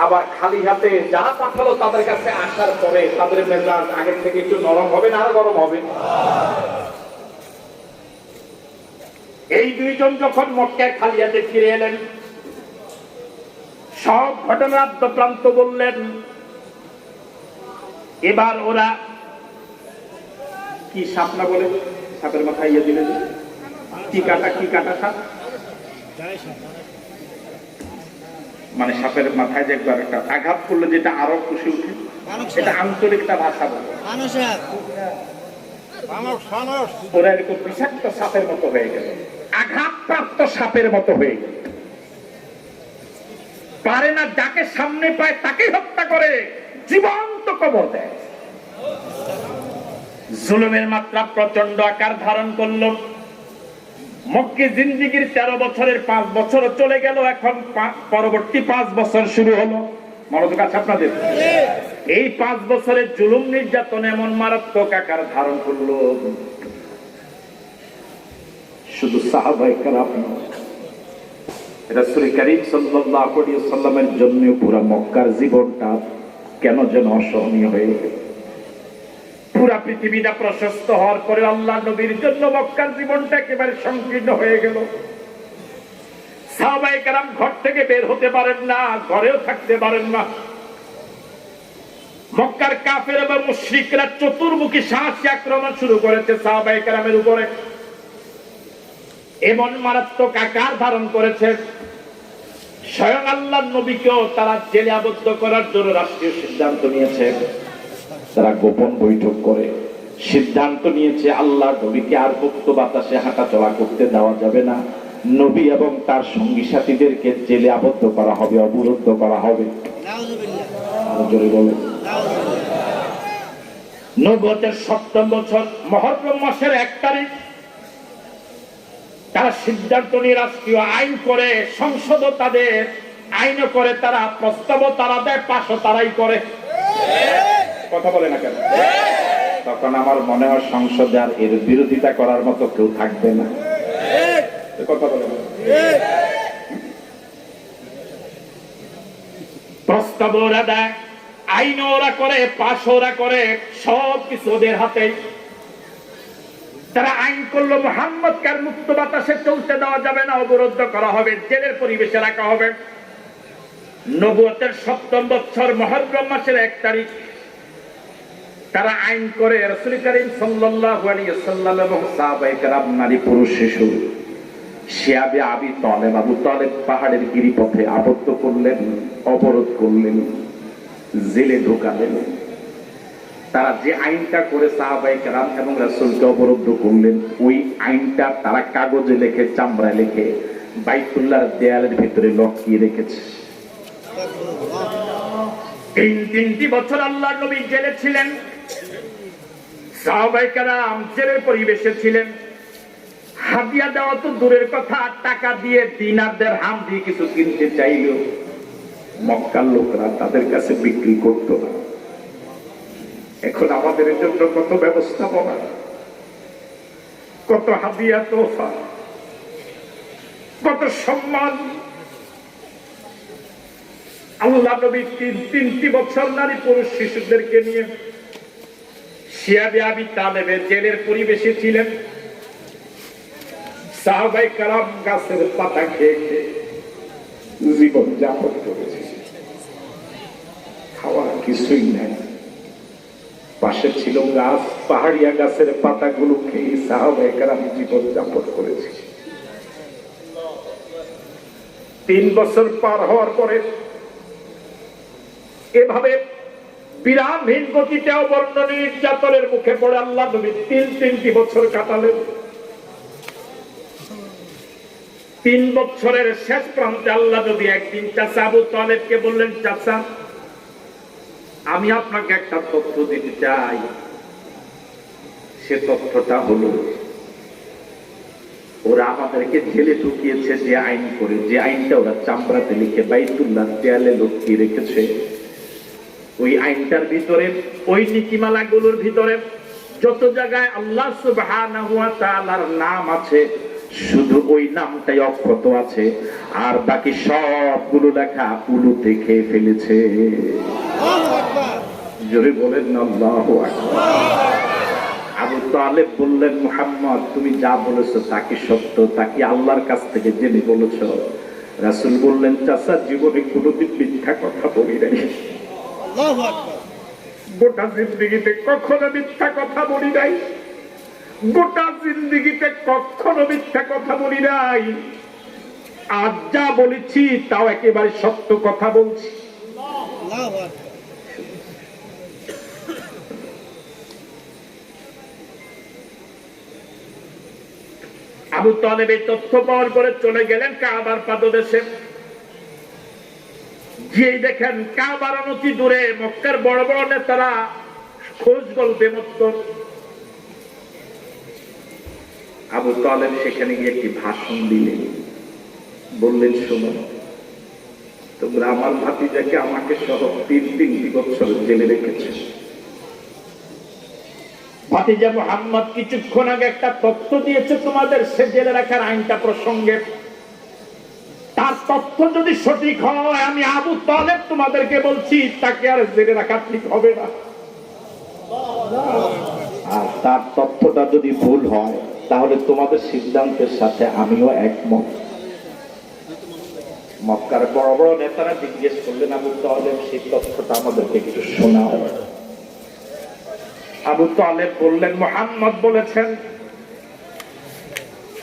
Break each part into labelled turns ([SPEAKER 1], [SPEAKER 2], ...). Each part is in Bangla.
[SPEAKER 1] আবার খালি হাতে যারা পাঠালো তাদের কাছে আসার পরে তাদের মেজাজ আগের থেকে একটু নরম হবে না আরো গরম হবে? এই দুইজন যখন মক্কায় খালি হাতে ফিরে এলেন, সব ঘটনার আদ্যপ্রান্ত বললেন। এবার ওরা কি সাপ না বলে সাপের মাথায় ইয়ে দিলেন, কি কাটা সাপ, মানে সাপের মাথায় যে একবার একটা আঘাত করলে যেটা আরো খুশি উঠে, এটা আন্তরিকতা ভাষা বলে। ওরা এরকম বিষাক্ত সাপের মতো হয়ে গেল, আঘাতপ্রাপ্ত সাপের মতো হয়ে গেল। পারে না, যাকে সামনে পায় তাকে হত্যা করে, জীবন্ত কবর দেয়। জুলুমের মাত্রা প্রচন্ড আকার ধারণ করল। মক্কি জিন্দিগির 13 বছরের 5 বছর চলে গেল, এখন পরবর্তী 5 বছর শুরু হলো। মনোযোগ আছে আপনাদের? এই 5 বছরের জুলুম নির্যাতন এমন মারাত্মক আকার ধারণ করলো, শুধু সাহাবায়ে কেরাম নয়, রাসূল করিম সাল্লাল্লাহু আলাইহি ওয়াসাল্লামের জন্য পুরো মক্কার জীবনটা কেন যেন অসহনীয় হয়ে গেল। পুরা পৃথিবীটা প্রশস্ত হওয়ার পরে আল্লাহ নবীর জন্য মক্কার জীবনটা একেবারে সংকীর্ণ হয়ে গেল। সাহাবায়ে কেরাম ঘর থেকে বের হতে পারেন না, ঘরেও থাকতে পারেন না। মক্কার কাফের এবং মুশরিকরা চতুর্মুখী সাহসী আক্রমণ শুরু করেছে সাহাবায়ে কেরামের উপরে। এমন মারাত্মক আকার ধারণ করেছে, স্বয়ং আল্লাহর নবীকেও তারা জেলে আবদ্ধ করার জন্য রাষ্ট্রীয় সিদ্ধান্ত নিয়েছে। তারা গোপন বৈঠক করে সিদ্ধান্ত নিয়েছে আল্লাহর নবীকে আর মুক্ত বাতাসে হাঁটাচলা করতে দেওয়া যাবে না, নবী এবং তার সঙ্গী সাথীদেরকে জেলে আবদ্ধ করা হবে, অবরুদ্ধ করা হবে। নবুয়তের 7ম বছর মুহররম মাসের 1 তারিখ তারা সিদ্ধান্ত নিয়ে রাষ্ট্রীয় আইন করে, সংসদ তাদের আইন করে, তারা প্রস্তাব তারা দেয়, পাশও তারাই করে। কথা বলে না কেন? তখন আমার মনে হয় সংসদে আর এর বিরোধিতা করার মতো কেউ থাকবে না। কথা বলে না? প্রস্তাব ওরা দেয়, আইন ওরা করে, পাশ ওরা করে, সব কিছু ওদের হাতে। তারা আইন করলো মুহাম্মদকে আর মুক্ত বাতাসে চলতে দেওয়া যাবে না, অবরুদ্ধ করা হবে, জেলের পরিবেশে রাখা হবে। নবুয়তের 7ম বছর মুহররম মাসের 1 তারিখ তারা আইন করে রাসূল করিম সাল্লাল্লাহু আলাইহি ওয়াসাল্লাম এবং সাহাবায়ে কেরাম, নারী পুরুষ শিশু, শিয়াবে আবি তালেব, আবু তালেব পাহাড়ের গিরিপথে আবদ্ধ করলেন, অবরোধ করলেন, জেলে ঢোকালেন। তারা যে আইনটা করে সাহাবায়ে কেরাম এবং রাসূলকে অবরুদ্ধ করলেন, ওই আইনটা তারা কাগজে লিখে, চামড়ায় লিখে বাইতুল্লাহর দেয়ালের ভিতরে লটকিয়ে রেখেছে। 3টি বছর আল্লাহর নবী জেলে ছিলেন, সাহাবায়ে কেরাম জেলের পরিবেশে ছিলেন। হাদিয়া দেওয়া তো দূরের কথা, টাকা দিয়ে দিনার দিরহাম দিয়ে কিছু কিনতে চাইলেও মক্কার লোকরা তাদের কাছে বিক্রি করতো না। এখন আমাদের জন্য কত ব্যবস্থাপনা, কত হাদিয়া তোফা, কত সম্মান। আল্লাহ নবী 3টি বছর নারী পুরুষ শিশুদেরকে নিয়ে শিয়াবে আবি তালেবের জেলের পরিবেশে ছিলেন। সাহাবায়ে কেরাম গাছের পাতা খেয়ে খেয়ে জীবন যাপন করেছে, খাওয়ার কিছুই নাই। পাশে ছিল গাছ, পাহাড়িয়া গাছের পাতাগুলো খেয়ে সাহাবায়ে কেরাম জীবন যাপন করেছে। 3 বছর পার হওয়ার পরে এভাবে বিরামহীন গতিতে অবর্ণনীয় নির্যাতনের মুখে পড়ে আল্লাহ নবী 3টি বছর কাটালেন। 3 বছরের শেষ প্রান্তে আল্লাহ নবী একদিন চাচা আবু তালেবকে বললেন, চাচা, আমি আপনাকে একটা তথ্য দিতে চাই। সে তথ্যটা হলো, ওরা আমাদেরকে জেলে ঢুকিয়েছে যে আইন করে, যে আইনটা ওরা চামড়াতে লিখে বাইতুল্লাহর দেয়ালে লটকিয়ে রেখেছে, ওই আইনটার ভিতরে, ওই নীতিমালাগুলোর ভিতরে যত জায়গায় আল্লাহ সুবহানাহু ওয়া তাআলার নাম আছে, শুধু ওই নামটাই অক্ষত আছে, আর বাকি সবগুলো লেখা উলুতে খেয়ে ফেলেছে। জোরে বলেন না আল্লাহু আকবার। আবু তালেব বললেন, মুহাম্মদ তুমি যা বলেছো তা কি সত্য, তা কি আল্লাহর কাছ থেকে জেনে বলেছো? রাসূল বললেন, চাচা জীবনে কোনোদিন মিথ্যা কথা বলি নাই, গোটা জিন্দেগিতে কখনো মিথ্যা কথা বলি নাই, গোটা জিন্দেগিতে কখনো মিথ্যা কথা বলি নাই। আজ যা বলেছি তাও একেবারে সত্য কথা বলছি। আবু তালেব এই তথ্য পাওয়ার পরে চলে গেলেন কাবার পাদদেশে। গিয়ে দেখেন কাবার অনতি দূরে মক্কার বড় বড় নেতারা খোঁজ গল্পে মত্ত। আবু তালেব সেখানে গিয়ে একটি ভাষণ দিলেন, বললেন, শোনো, তোমরা আমার ভাতিজাকে আমাকে সহ 3 বছর জেলে রেখেছে। ভাতিজা মুহাম্মদ কিছুক্ষণ আগে একটা তথ্য দিয়েছে তোমাদের সে জেলে রাখার আইনটা প্রসঙ্গে। তার তথ্য যদি সঠিক হয়, আমি আবু তালেব তোমাদেরকে বলছি তাকে আর জেলে রাখা ঠিক হবে না। আর তার তথ্যটা যদি ভুল হয়, তাহলে তোমাদের সিদ্ধান্তের সাথে আমিও একমত। মক্কার বড় বড় নেতারা জিজ্ঞেস করলেন, আবু তালেব সেই তথ্যটা আমাদেরকে একটু শোনাও। আবু তালেব বললেন, মুহাম্মদ বলেছেন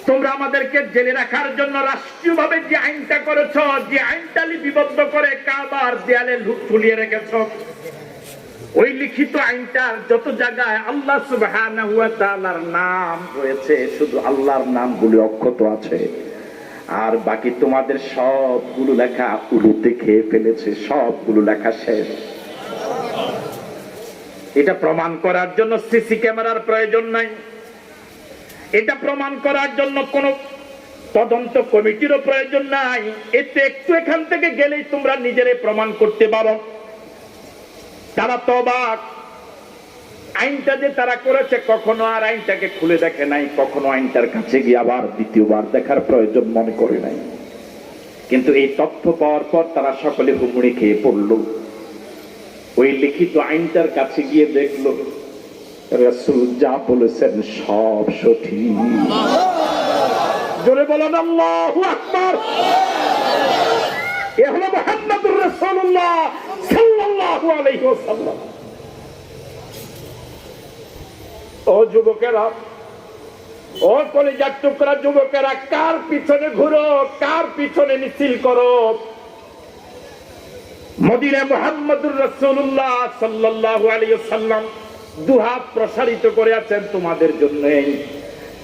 [SPEAKER 1] তোমরা আমাদেরকে জেলে রাখার জন্য রাষ্ট্রীয়ভাবে যে আইনটা করেছ, যে আইনটা লিপিবদ্ধ করে কাবার দেয়ালে ঝুলিয়ে রেখেছ, ওই লিখিত আইনটার যত জায়গায় আল্লাহ সুবহানাহু ওয়া তাআলার নাম রয়েছে, শুধু আল্লাহর নামগুলো অক্ষত আছে, আর বাকি তোমাদের সবগুলো লেখা উলুতে খেয়ে ফেলেছে, সবগুলো লেখা শেষ। এটা প্রমাণ করার জন্য সিসি ক্যামেরার প্রয়োজন নাই, এটা প্রমাণ করার জন্য কোন তদন্ত কমিটিরও প্রয়োজন নাই। এতে একটু এখান থেকে গেলেই তোমরা নিজেরাই প্রমাণ করতে পারো। তারা তো অবাক, আইনটা যে তারা করেছে কখনো আর আইনটাকে খুলে দেখে নাই, কখনো আইনটার কাছে গিয়ে আবার দ্বিতীয়বার দেখার প্রয়োজন মনে করে নাই। কিন্তু এই তথ্য পাওয়ার পর তারা সকলে হুমড়ি খেয়ে পড়ল। ওই লিখিত আইনটার কাছে গিয়ে দেখলো রাসূল যা বলেছেন সব সঠিক। জোরে বলেন আল্লাহু আকবার। এ হলো মুহাম্মদুর রাসূলুল্লাহ সাল্লাল্লাহু আলাইহি ওয়াসাল্লাম। ও যুবকেরা, ও কলিজার টুকরা যুবকেরা, কার পিছনে ঘুরো, কার পিছনে মিছিল করো? মদিনা মুহাম্মদুর রাসূলুল্লাহ সাল্লাল্লাহু আলাইহি ওয়াসাল্লাম দুহাত প্রসারিত করে আছেন তোমাদের জন্য।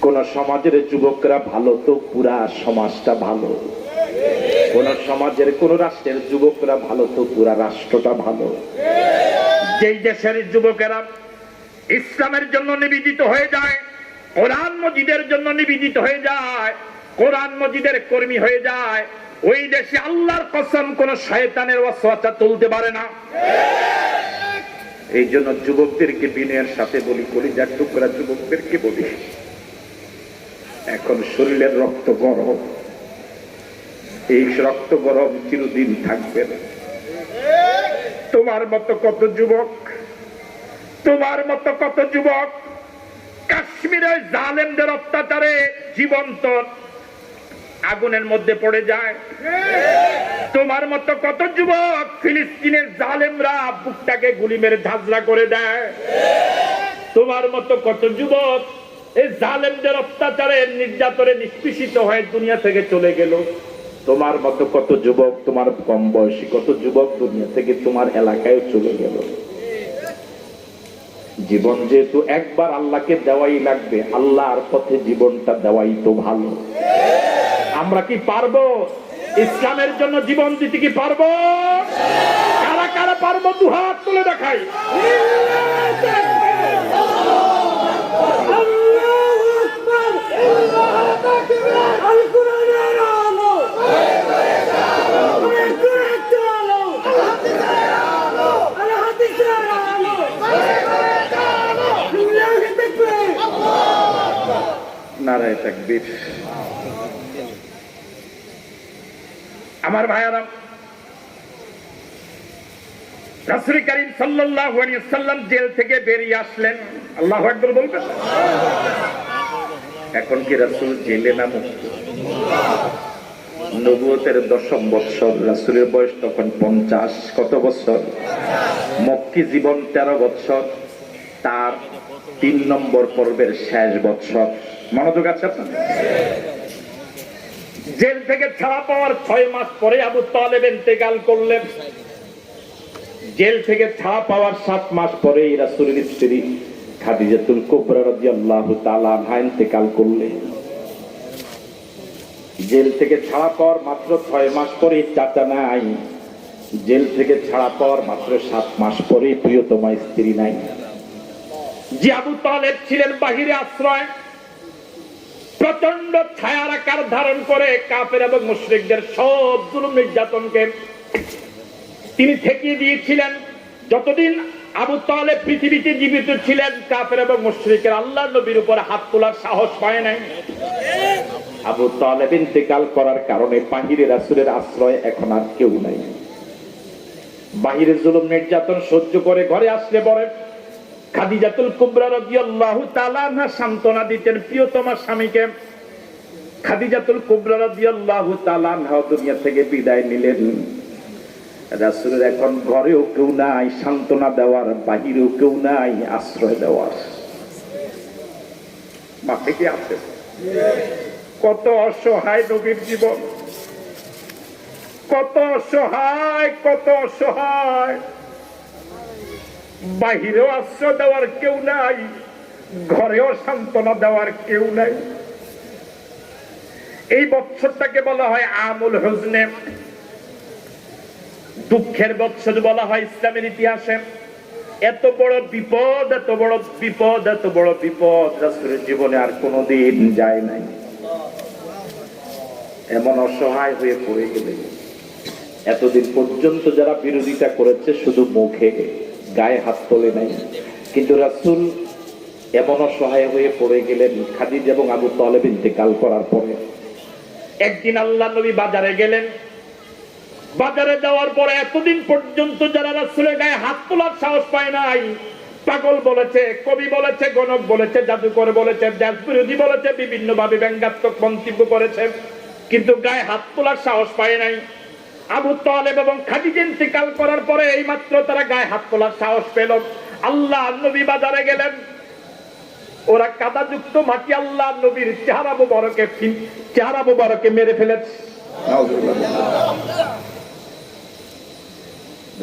[SPEAKER 1] কোন সমাজের যুবকরা ভালো তো পুরা সমাজটা ভালো, কোন সমাজের কোন রাষ্ট্রের যুবকরা ভালো তো পুরা রাষ্ট্রটা ভালো। যেই দেশের যুবকেরা ইসলামের জন্য নিবেদিত হয়ে যায়, কোরআন মজিদের জন্য নিবেদিত হয়ে যায়, কোরআন মজিদের কর্মী হয়ে যায়, ওই দেশে আল্লাহর কসম কোন শয়তানের ওয়াসওয়াসা তুলতে পারে না। এই জন্য যুবকদেরকে বিনয়ের সাথে বলি, কলিজার টুকরা যুবকদেরকে বলি, এখন শরীরের রক্ত গরম, এই রক্ত গরম চিরদিন থাকবে না। তোমার মতো কত যুবক, তোমার মতো কত যুবক কাশ্মীরের জালেমদের অত্যাচারে জীবন্ত আগুনের মধ্যে পড়ে যায়। তোমার মতো কত যুবক ফিলিস্তিনের জালেমরা বুকটাকে গুলি মেরে ঝাঁঝরা করে দেয়। তোমার মতো কত যুবক এই জালেমদের অত্যাচারে নির্যাতনে নিষ্পেষিত হয়ে দুনিয়া থেকে চলে গেল। তোমার মতো কত যুবক, তোমার কম বয়সী কত যুবক দুনিয়া থেকে তোমার এলাকায় চলে গেল। জীবন যেহেতু একবার আল্লাহকে দেওয়াই লাগবে, আল্লাহর পথে জীবনটা দেওয়াই তো ভালো। আমরা কি পারবো ইসলামের জন্য জীবন দিতে? কি পারবো? কারা কারা পারবো? দুহাত তুলে দেখাই। নারায়ে তাকবীর। আমার ভাইয়ারা, রাসূল করিম সাল্লাল্লাহু আলাইহি ওয়াসাল্লাম জেল থেকে বেরিয়ে আসলেন। আল্লাহু আকবার বলবেন। এখন কি রাসূল জেলে না মুক্ত? নবুয়তের 10ম বৎসর, রাসূলের বয়স তখন 50। কত বছর? মক্কি জীবন 13 বৎসর, তার 3 নম্বর পর্বের শেষ বৎসর। মনোযোগ আছে আপনার? জেল থেকে ছাড়া পাওয়ার 6 মাস পরে আবু তালেব ইন্তেকাল করলেন। জেল থেকে ছাড়া পাওয়ার 7 মাস পরে রাসূলের স্ত্রী খাদিজাতুল কুবরা রাদিয়াল্লাহু তাআলা আনহা ইন্তেকাল করলেন। জেল থেকে ছাড়া পাওয়ার মাত্র 6 মাস পরে চাচা নাই, জেল থেকে ছাড়া পাওয়ার মাত্র 7 মাস পরে প্রিয়তমা স্ত্রী নাই। যে আবু তালেব ছিলেন বাহিরে আশ্রয়, প্রচন্ড ছায়ার আকার ধারণ করে কাফের এবং মুশরিকদের সব জুলুম নির্যাতনকে তিনি ঠেকিয়ে দিয়েছিলেন। যতদিন আবু তালেব পৃথিবীতে জীবিত ছিলেন, কাফের এবং মুশরিকের আল্লাহর নবীর উপর হাত তোলার সাহস পায় নাই। আবু তালেব ইন্তেকাল করার কারণে বাহিরে রাসূলের আশ্রয় এখন আর কেউ নাই। বাহিরে জুলুম নির্যাতন সহ্য করে ঘরে আসলে পরে খাদিজাতুল কুবরা রাদিয়াল্লাহু তাআলা আনহা সান্ত্বনা দিতেন প্রিয়তমা স্বামীকে। খাদিজাতুল কুবরা রাদিয়াল্লাহু তাআলা আনহা দুনিয়া থেকে বিদায় নিলেন। রাসূলের এখন ঘরেও কেউ নাই সান্ত্বনা দেওয়ার, বাহিরেও কেউ নাই আশ্রয় দেওয়ার। মাঠে কি আছে? কত অসহায় নবীর জীবন, কত অসহায়, কত অসহায়। বাহিরেও আশ্রয় দেওয়ার কেউ নাই, ঘরেও সান্ত্বনা দেওয়ার কেউ নাই। এই বৎসরটাকে বলা হয় আমুল হুজনে, দুঃখের বৎসর বলা হয় ইসলামের ইতিহাসে। এত বড় বিপদ, এত বড় বিপদ, এত বড় বিপদ রাসূলের জীবনে আর কোনোদিন যায় নাই। এমন অসহায় হয়ে পড়ে গেলেন। এতদিন পর্যন্ত যারা বিরোধিতা করেছে শুধু মুখে, গায়ে হাত তোলে নাই, কিন্তু রাসূল এমন অসহায় হয়ে পড়ে গেলেন খাদিজা এবং আবু তালেব ইন্তেকাল করার পরে। একদিন আল্লাহ নবী বাজারে গেলেন। বাজারে যাওয়ার পরে এতদিন পর্যন্ত যারা রাসূলের গায়ে হাত তোলার সাহস পায় নাই, পাগল বলেছে, কবি বলেছে, গণক বলেছে, জাদুকর বলেছে, দেশ বিরোধী বলেছে, বিভিন্ন ভাবে ব্যঙ্গাত্মক মন্তব্য করেছে, কিন্তু গায়ে হাত তোলার সাহস পায় নাই। আবু তালেব এবং খাদিজা ইন্তেকাল করার পরে এই মাত্র তারা গায়ে হাত তোলার সাহস পেল। আল্লাহ নবী বাজারে গেলেন, ওরা কাদাযুক্ত মাটি আল্লাহ নবীর চেহারা মুবারকে মেরে ফেলেছে।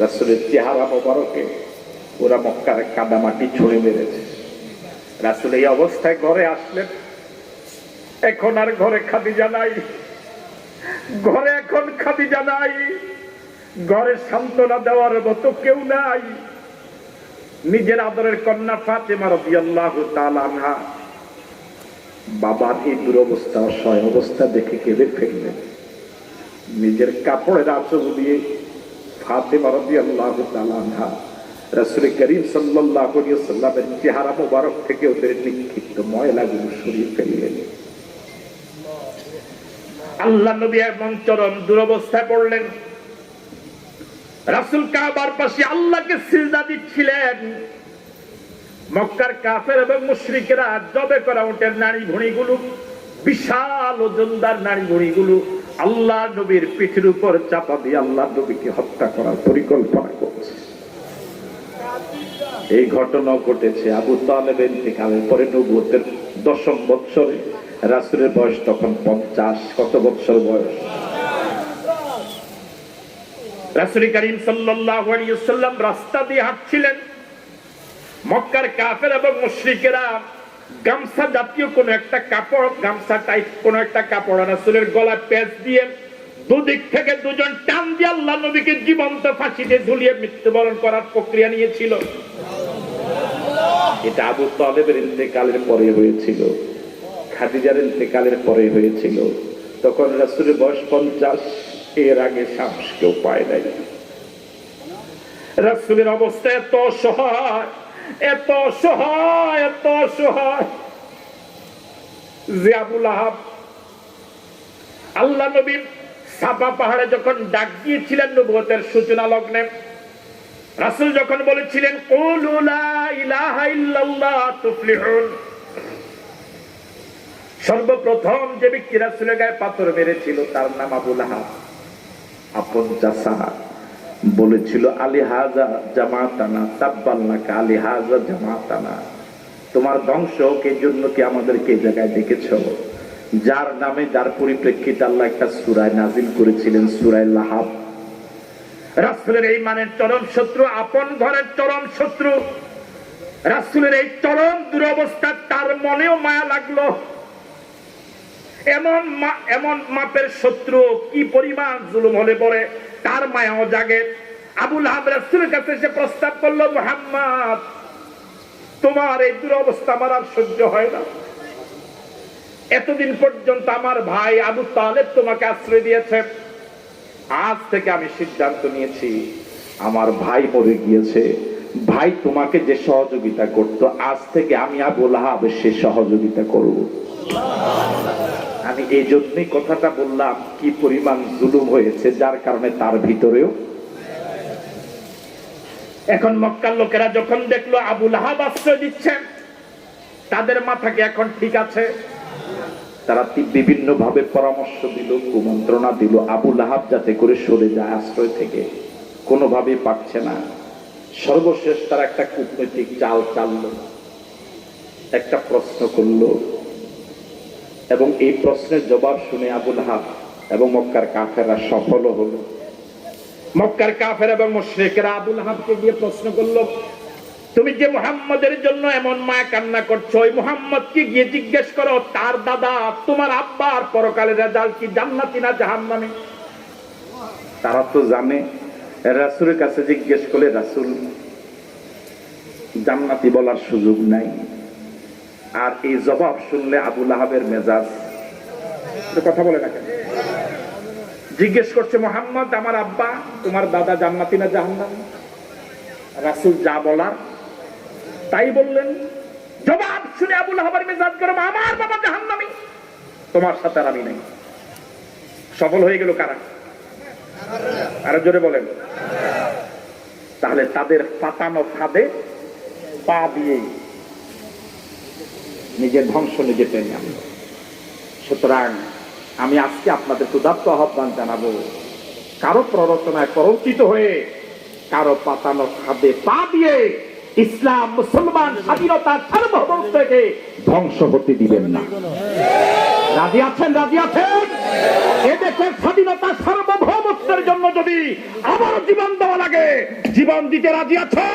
[SPEAKER 1] রাসূলের চেহারা মুবারকে ওরা মক্কার কাদা মাটি ছুঁড়ে মেরেছে। রাসূল এই অবস্থায় ঘরে আসলেন। এখন আর ঘরে খাদিজা নাই, ঘরে এখন খাদিজা নাই, ঘরে সান্ত্বনা দেওয়ার মতো কেউ নাই। নিজের আদরের কন্যা ফাতেমা রাদিয়াল্লাহু তাআলা আনহা বাবার এই দুরবস্থা, অসহায় অবস্থা দেখে কেঁদে ফেললেন। নিজের কাপড়ের আঁচল দিয়ে ফাতেমা রাদিয়াল্লাহু তাআলা আনহা রাসূল করিম সাল্লাল্লাহু আলাইহি ওয়াসাল্লামের চেহারা মোবারক থেকে ওদের নিক্ষিপ্ত ময়লাগুলো সরিয়ে ফেললেন। আল্লাহ নবী এমন চরম দুরবস্থায় পড়লেন। রাসূল কাবার পাশে আল্লাহকে সিজদা দিচ্ছিলেন। মক্কার কাফের এবং মুশরিকরা জবে করা উটের নাড়ি ভুঁড়িগুলো, বিশাল ওজনদার নাড়ি ভুঁড়িগুলো আল্লাহ নবীর পিঠের উপর চাপা দিয়ে আল্লাহ নবীকে হত্যা করার পরিকল্পনা করছে। এই ঘটনা ঘটেছে আবু তালেব ইন্তেকালের পরে নবুয়তের 10ম বৎসরে। রাসূলের বয়স তখন 50। কত বৎসর বয়স? রাসূল করিম সাল্লাল্লাহু আলাইহি ওয়াসাল্লাম রাস্তা দিয়ে হাঁটছিলেন। মক্কার কাফের এবং মুশরিকেরা গামছা জাতীয় কোন একটা কাপড়, গামছা টাইপ কোন একটা কাপড় রাসূলের গলায় পেঁচ দিয়ে দুদিক থেকে দুজন টান দিয়ে আল্লাহ নবীকে জীবন্ত ফাঁসিতে ঝুলিয়ে মৃত্যুবরণ করার প্রক্রিয়া নিয়েছিল। এটা আবু তালেবের ইন্তেকালের পরে হয়েছিল, খাদিজার ইন্তেকালের পরে হয়েছিল। তখন রাসূলের বয়স 50। এর আগে সাহস কেউ পায় নাই। রাসূলের অবস্থা এত অসহায়, এত অসহায়, এত অসহায় যে আবু লাহাব আল্লাহ নবীর সাফা পাহাড়ে যখন ডাক দিয়েছিলেন নবুয়তের সূচনা লগ্নে, রাসূল যখন বলেছিলেন কুলু লা ইলাহা ইল্লাল্লাহ তুফলিহুন, সর্বপ্রথম যে ব্যক্তি রাসূলের গায়ে পাথর মেরেছিল তার নাম আবু লাহাব। আপন চাচা বলেছিল আলিহাজা জামাতানা তাব্বাল্লাকা আলিহাজা জামাতানা, তোমার ধ্বংস কে জন্য কি আমাদেরকে এই জায়গায় ডেকেছো? যার নামে যার পরিপ্রেক্ষিতে আল্লাহ একটা সূরা নাজিল করেছিলেন, সূরা লাহাব। রাসূলের এই মানের চরম শত্রু, আপন ঘরের চরম শত্রু। রাসূলের এই চরম দুরবস্থা তার মনেও মায়া লাগলো। এমন মাপের শত্রু কি পরিমাণ জুলুম হলে পরে তার মায়াও জাগে। আবু লাহাব রাসূলের কাছে এসে প্রস্তাব করলো, মুহাম্মদ তোমার এই দুরবস্থা আমার আর সহ্য হয় না। এতদিন পর্যন্ত আমার ভাই আবু তালেব তোমাকে আশ্রয় দিয়েছে, আজ থেকে আমি সিদ্ধান্ত নিয়েছি, আমার ভাই মরে গিয়েছে, ভাই তোমাকে যে সহযোগিতা করত, আজ থেকে আমি আবু লাহাব সে সহযোগিতা করব। আমি এই জন্যই কথাটা বললাম, কি পরিমাণ জুলুম হয়েছে, যার কারণে তার ভিতরেও। এখন মক্কার লোকেরা যখন দেখলো আবু লাহাব আশ্রয় দিচ্ছেন, তাদের মাথাকে এখন ঠিক আছে, তারা বিভিন্ন ভাবে পরামর্শ দিল, কুমন্ত্রণা দিল আবু লাহাব যাতে করে সরে যায় আশ্রয় থেকে, কোনোভাবেই পারছে না। সর্বশেষ তারা একটা কূটনৈতিক চাল চাললো, একটা প্রশ্ন করলো, এবং এই প্রশ্নের জবাব শুনে আবু লাহাব এবং মক্কার কাফেররা সফল হলো। মক্কার কাফের এবং মুশরিকরা আবু লাহাবকে গিয়ে প্রশ্ন করলো, তুমি যে মুহাম্মদের জন্য এমন মায়া কান্না করছো, ওই মুহাম্মদকে গিয়ে জিজ্ঞেস করো তার দাদা তোমার আব্বার পরকালের রেজাল্ট কি, জান্নাতি না জাহান্নামী? তারা তো জানে, রাসূলের কাছে জিজ্ঞেস করলে রাসূল জান্নাতি বলার সুযোগ নাই। আর এই জবাব শুনলে আবু লাহাবের মেজাজ, কথা বলে না কেন? জিজ্ঞেস করছে মুহাম্মদ আমার আব্বা তোমার দাদা জান্নাতি না জাহান্নামী? রাসূল যা বলার তাই বললেন। জবাব শুনে আবু লাহাবের মেজাজ গরম, আমার বাবা জাহান্নামী, তোমার সাথে আর আমি নাই। সফল হয়ে গেল কারা? আরো জোরে বলেন। তাহলে তাদের পাতানো ফাঁদে পা দিয়ে নিজের ধ্বংস নিজে টেনে আনল। সুতরাং আমি আজকে আপনাদের উদাত্ত আহ্বান জানাবো, কারো প্ররোচনায় প্ররোচিত হয়ে কারো পাতানো ফাঁদে পা দিয়ে ইসলাম মুসলমান স্বাধীনতার সার্বভৌমত্ব থেকে ধ্বংস হতে দিবেন না। রাজি আছেন? রাজি আছেন? এদেশের স্বাধীনতার সার্বভৌমত্বের জন্য যদি আবার জীবন দেওয়া লাগে, জীবন দিতে রাজি আছে?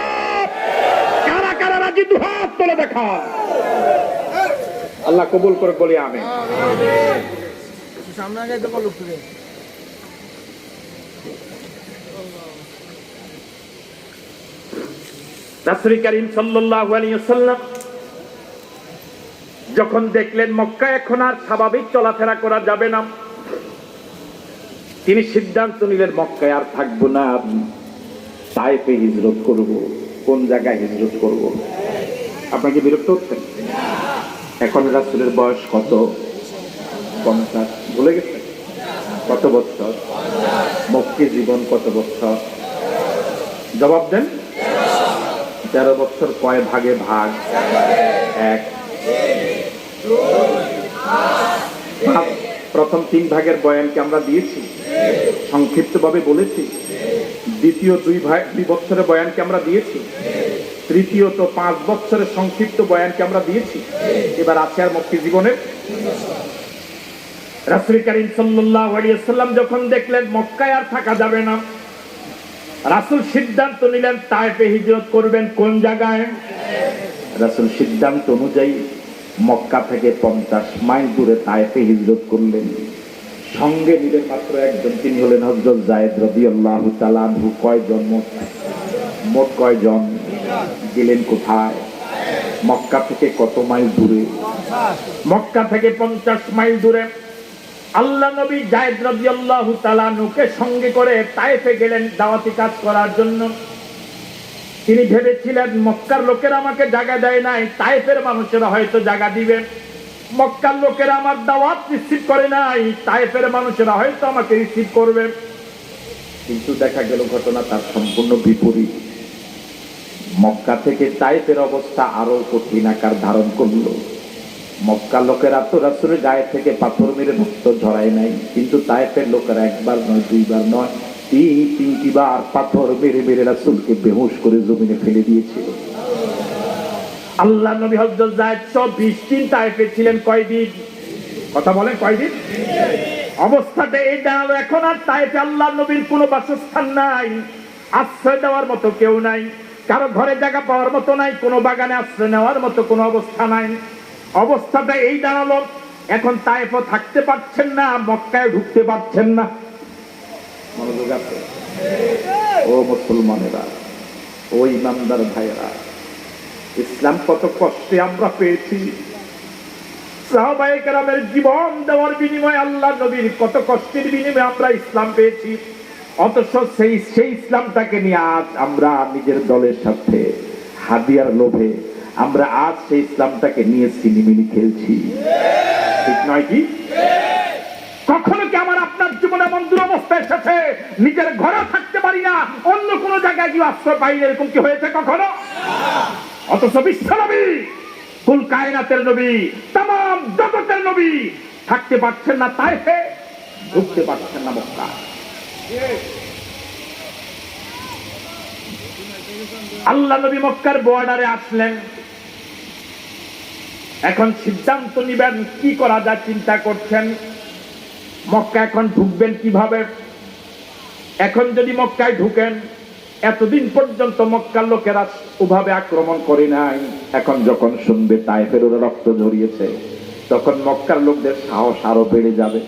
[SPEAKER 1] কারা কারা রাজি? দুহাত তুলে দেখা। আল্লাহ কবুল করে বলি আমিন। সামনে আগে তো বলো করে রাসূল করিম সাল্লাল্লাহু আলাইহি ওয়াসাল্লাম যখন দেখলেন মক্কা এখন আর স্বাভাবিক চলাফেরা করা যাবে না, তিনি সিদ্ধান্ত নিলেন মক্কায় আর থাকবো না, তায়েফে হিজরত করব। কোন জায়গায় হিজরত করব? আপনাকে বিরক্ত হচ্ছেন? এখন রাসূলের বয়স কত? 50। ভুলে গেছেন? কত বছর? মক্কি জীবন কত বছর? জবাব দেন। 13 বছর। কয় ভাগে ভাগ? 1। প্রথম 3 ভাগের বয়ানকে আমরা দিয়েছি, সংক্ষিপ্ত ভাবে বলেছি। দ্বিতীয় 2 বছরের বয়ানকে আমরা দিয়েছি। তৃতীয়ত 5 বছরের সংক্ষিপ্ত বয়ানকে আমরা দিয়েছি। এবার আছে আর মক্কি জীবনের। রাসূল করিম সাল্লাল্লাহু আলাইহি ওয়াসাল্লাম যখন দেখলেন মক্কায় আর থাকা যাবে না, রাসূল সিদ্ধান্ত নিলেন তায়েফে হিজরত করবেন। কোন জায়গায়? রাসূল সিদ্ধান্ত অনুযায়ী মক্কা থেকে 50 মাইল দূরে তায়েফে হিজরত করলেন। সঙ্গে নিলেন মাত্র একজন, তিনি হলেন হযরত যায়েদ রাদিয়াল্লাহু তাআলা আনহু। কয়জন? মোট কয়জন? গেলেন কোথায়? মক্কা থেকে কত মাইল দূরে? মক্কা থেকে 50 মাইল দূরে। আল্লাহ নবী যায়েদ রাদিয়াল্লাহু তাআলা আনহুকে সঙ্গে করে তায়েফে গেলেন দাওয়াতি কাজ করার জন্য। তিনি ভেবেছিলেন মক্কার লোকেরা আমাকে জায়গা দেয় নাই, তায়েফের মানুষেরা হয়তো জায়গা দিবেন। মক্কার লোকেরা আমার দাওয়াত রিসিভ করে নাই, তায়েফের মানুষেরা হয়তো আমাকে রিসিভ করবে। কিন্তু দেখা গেল ঘটনা তার সম্পূর্ণ বিপরীত। মক্কা থেকে তায়েফের অবস্থা আরো কঠিন আকার ধারণ করলো। মক্কা লোকেরা তো রাসূলের গায়ে থেকে পাথর মেরে রক্ত ঝরায় নাই, কিন্তু তায়েফের লোকেরা একবার নয়, দুইবার নয়, তিনটি বার পাথর মেরে মেরে রাসূলকে বেহুশ করে জমিনে ফেলে দিয়েছিল। আল্লাহ নবী হযরত যায়েদ 120 দিন তায়েফে ছিলেন। কয়দিন? কথা বলেন, কয়দিন? অবস্থাটা এই দাঁড়ালো, এখন আর তায়েফে আল্লাহ নবীর কোনো বাসস্থান নাই, আশ্রয় দেওয়ার মতো কেউ নাই, কারো ঘরে জায়গা পাওয়ার মতো নাই, কোনো বাগানে আশ্রয় নেওয়ার মতো কোনো অবস্থা নাই। অবস্থাটা এই দাঁড়ালো, এখন তায়েফও থাকতে পারছেন না, মক্কায় ঢুকতে পারছেন না। মনোযোগ আছে? ও মুসলমানেরা, ও ইমানদার ভাইয়েরা, ইসলাম কত কষ্টে আমরা পেয়েছি। সাহাবায়ে কেরামের জীবন দেওয়ার বিনিময়ে আল্লাহ নবীর কত কষ্টের বিনিময়ে আমরা ইসলাম পেয়েছি। অথচ সেই ইসলামটাকে নিয়ে আজ আমরা নিজের দলের সাথে হাদিয়ার লোভে আমরা আজ সেই ইসলামটাকে নিয়ে সিনেমিনি খেলছি, ঠিক নয় কি? কখনো কি আমার আপনার জীবনে এমন দুরবস্থা এসেছে নিজের ঘরে থাকতে পারি না, অন্য কোন জায়গায় গিয়ে আশ্রয় পাই, এরকম কি হয়েছে কখনো? অথচ বিশ্ব নবী, কুল কায়নাতের নবী, তামাম জগতের নবী থাকতে পারছেন না তায়েফে, ঢুকতে পারছেন না মক্কা। আল্লাহ নবী মক্কার বর্ডারে আসলেন। এখন সিদ্ধান্ত নিবেন কি করা যায়, চিন্তা করছেন মক্কা এখন ঢুকবেন কিভাবে। এখন যদি মক্কায় ঢুকেন, এতদিন পর্যন্ত মক্কার লোকেরা ওভাবে আক্রমণ করে নাই, এখন যখন শুনবে তায়েফের ওরা রক্ত ঝরিয়েছে, তখন মক্কার লোকদের সাহস আরো বেড়ে যাবে,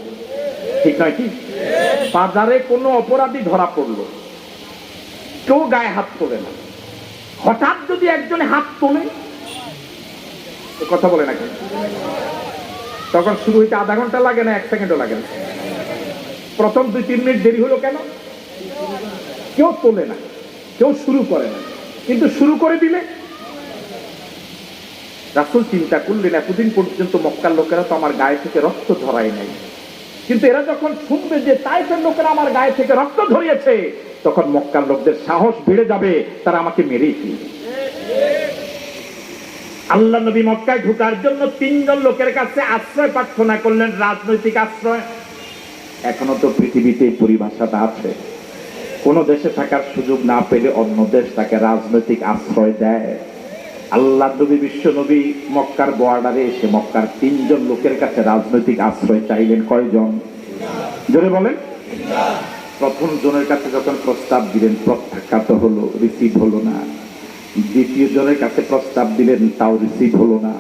[SPEAKER 1] ঠিক নয় কি? বাজারে কোনো অপরাধী ধরা পড়লো, কেউ গায়ে হাত তোলে না, হঠাৎ যদি একজনে হাত তোলে, কথা বলে নাকি, তখন শুরু হইতে আধা ঘন্টা লাগে না, 1 সেকেন্ডও লাগে না। প্রথম 2-3 মিনিট দেরি হলো কেন? কেউ তোলে না, কেউ শুরু করে না, কিন্তু শুরু করে দিলে রাসূল চিন্তা করলেন এতদিন পর্যন্ত মক্কার লোকেরা তো আমার গায়ে থেকে রক্ত ঝরায় নাই, কিন্তু এরা যখন শুনবে যে তায়েফের লোকেরা আমার গায়ে থেকে রক্ত ঝরিয়েছে, তখন মক্কার লোকদের সাহস বেড়ে যাবে, তারা আমাকে মেরেই ফেলবে। আল্লাহ নবী মক্কায় ঢোকার জন্য 3 জন লোকের কাছে আশ্রয় প্রার্থনা করলেন, রাজনৈতিক আশ্রয়। এখনো তো পৃথিবীতে এই পরিভাষাটা আছে, কোন দেশে থাকার সুযোগ না পেলে অন্য দেশ তাকে রাজনৈতিক আশ্রয় দেয়। আল্লাহ নবী বিশ্ব নবী মক্কার বর্ডারে এসে মক্কার 3 জন লোকের কাছে রাজনৈতিক আশ্রয় চাইলেন। কয়জন? জোরে বলেন। প্রথম জনের কাছে যখন প্রস্তাব দিলেন, প্রত্যাখ্যাত হলো, রিসিভ হলো না। দ্বিতীয় জনের কাছে প্রস্তাব দিলেন, তাও রিসিভ হলো না।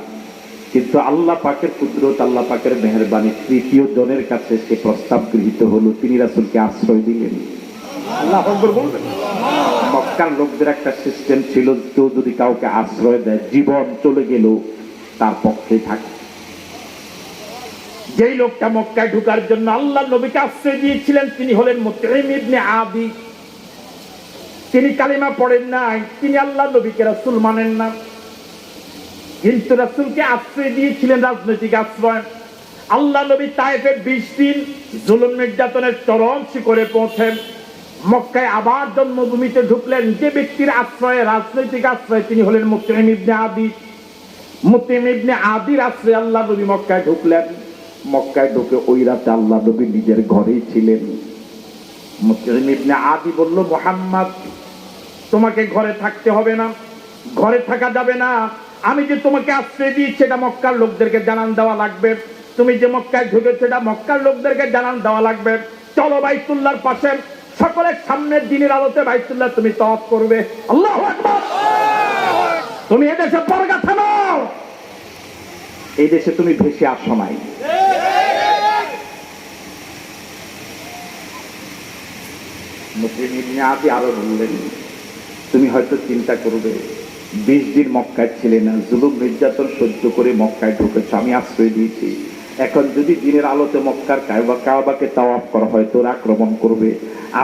[SPEAKER 1] কিন্তু আল্লাহ পাকের কুদরত, আল্লাহ পাকের মেহেরবানি, তৃতীয় জনের কাছে সে প্রস্তাব গৃহীত হলো, তিনি রাসূলকে আশ্রয় দিলেন। আল্লাহু আকবার বলবেন। মক্কার লোকদের একটা সিস্টেম ছিল, কেউ যদি কাউকে আশ্রয় দেয়, জীবন চলে গেল তার পক্ষে থাকে। যেই লোকটা মক্কায় ঢোকার জন্য আল্লাহ নবীকে আশ্রয় দিয়েছিলেন, তিনি হলেন মুতঈম ইবনে আদি। তিনি কালিমা পড়েন নাই, তিনি আল্লাহ নবীকে রাসূল মানেন না, কিন্তু রাসূলকে আশ্রয় দিয়েছিলেন, রাজনৈতিক আশ্রয়। আল্লাহ নবী তায়েফে 20 দিন জুলুম নির্যাতনের চরম শিখরে পৌঁছেন। মক্কায় আবার জন্মভূমিতে ঢুকলেন। যে ব্যক্তির আশ্রয়ে, রাজনৈতিক আশ্রয়, তিনি হলেন মুতঈম ইবনে আদি। মুতঈম ইবনে আদির আশ্রয়ে আল্লাহ নবী মক্কায় ঢুকলেন। মক্কায় ঢুকে ওই রাতে আল্লাহ নবী নিজের ঘরেই ছিলেন। মুতঈম ইবনে আদি বলল, মুহাম্মদ, তোমাকে ঘরে থাকতে হবে না, ঘরে থাকা যাবে না। আমি যে তোমাকে আশ্রয় দিয়েছি এটা মক্কার লোকদেরকে জানান দেওয়া লাগবে। তুমি যে মক্কায় ঢুকেছো এটা মক্কার লোকদেরকে জানান দেওয়া লাগবে। চলো বাইতুল্লাহর পাশে, সকলের সামনে দিনের আলোতে বাইতুল্লাহ তুমি তওয়াফ করবে। আল্লাহু আকবার। তুমি এদেশে পরগা থামাও, এই দেশে তুমি ভেসে আসো নাই। মুতঈম ইবনে আদি আরো বললেন, তুমি হয়তো চিন্তা করবে 20 দিন মক্কায় ছিলে না, জুলুম নির্যাতন সহ্য করে মক্কায় ঢুকেছ, আমি আশ্রয় দিয়েছি। এখন যদি দিনের আলোতে মক্কার কাবাকে তাওয়াফ করা হয়, তোর আক্রমণ করবে।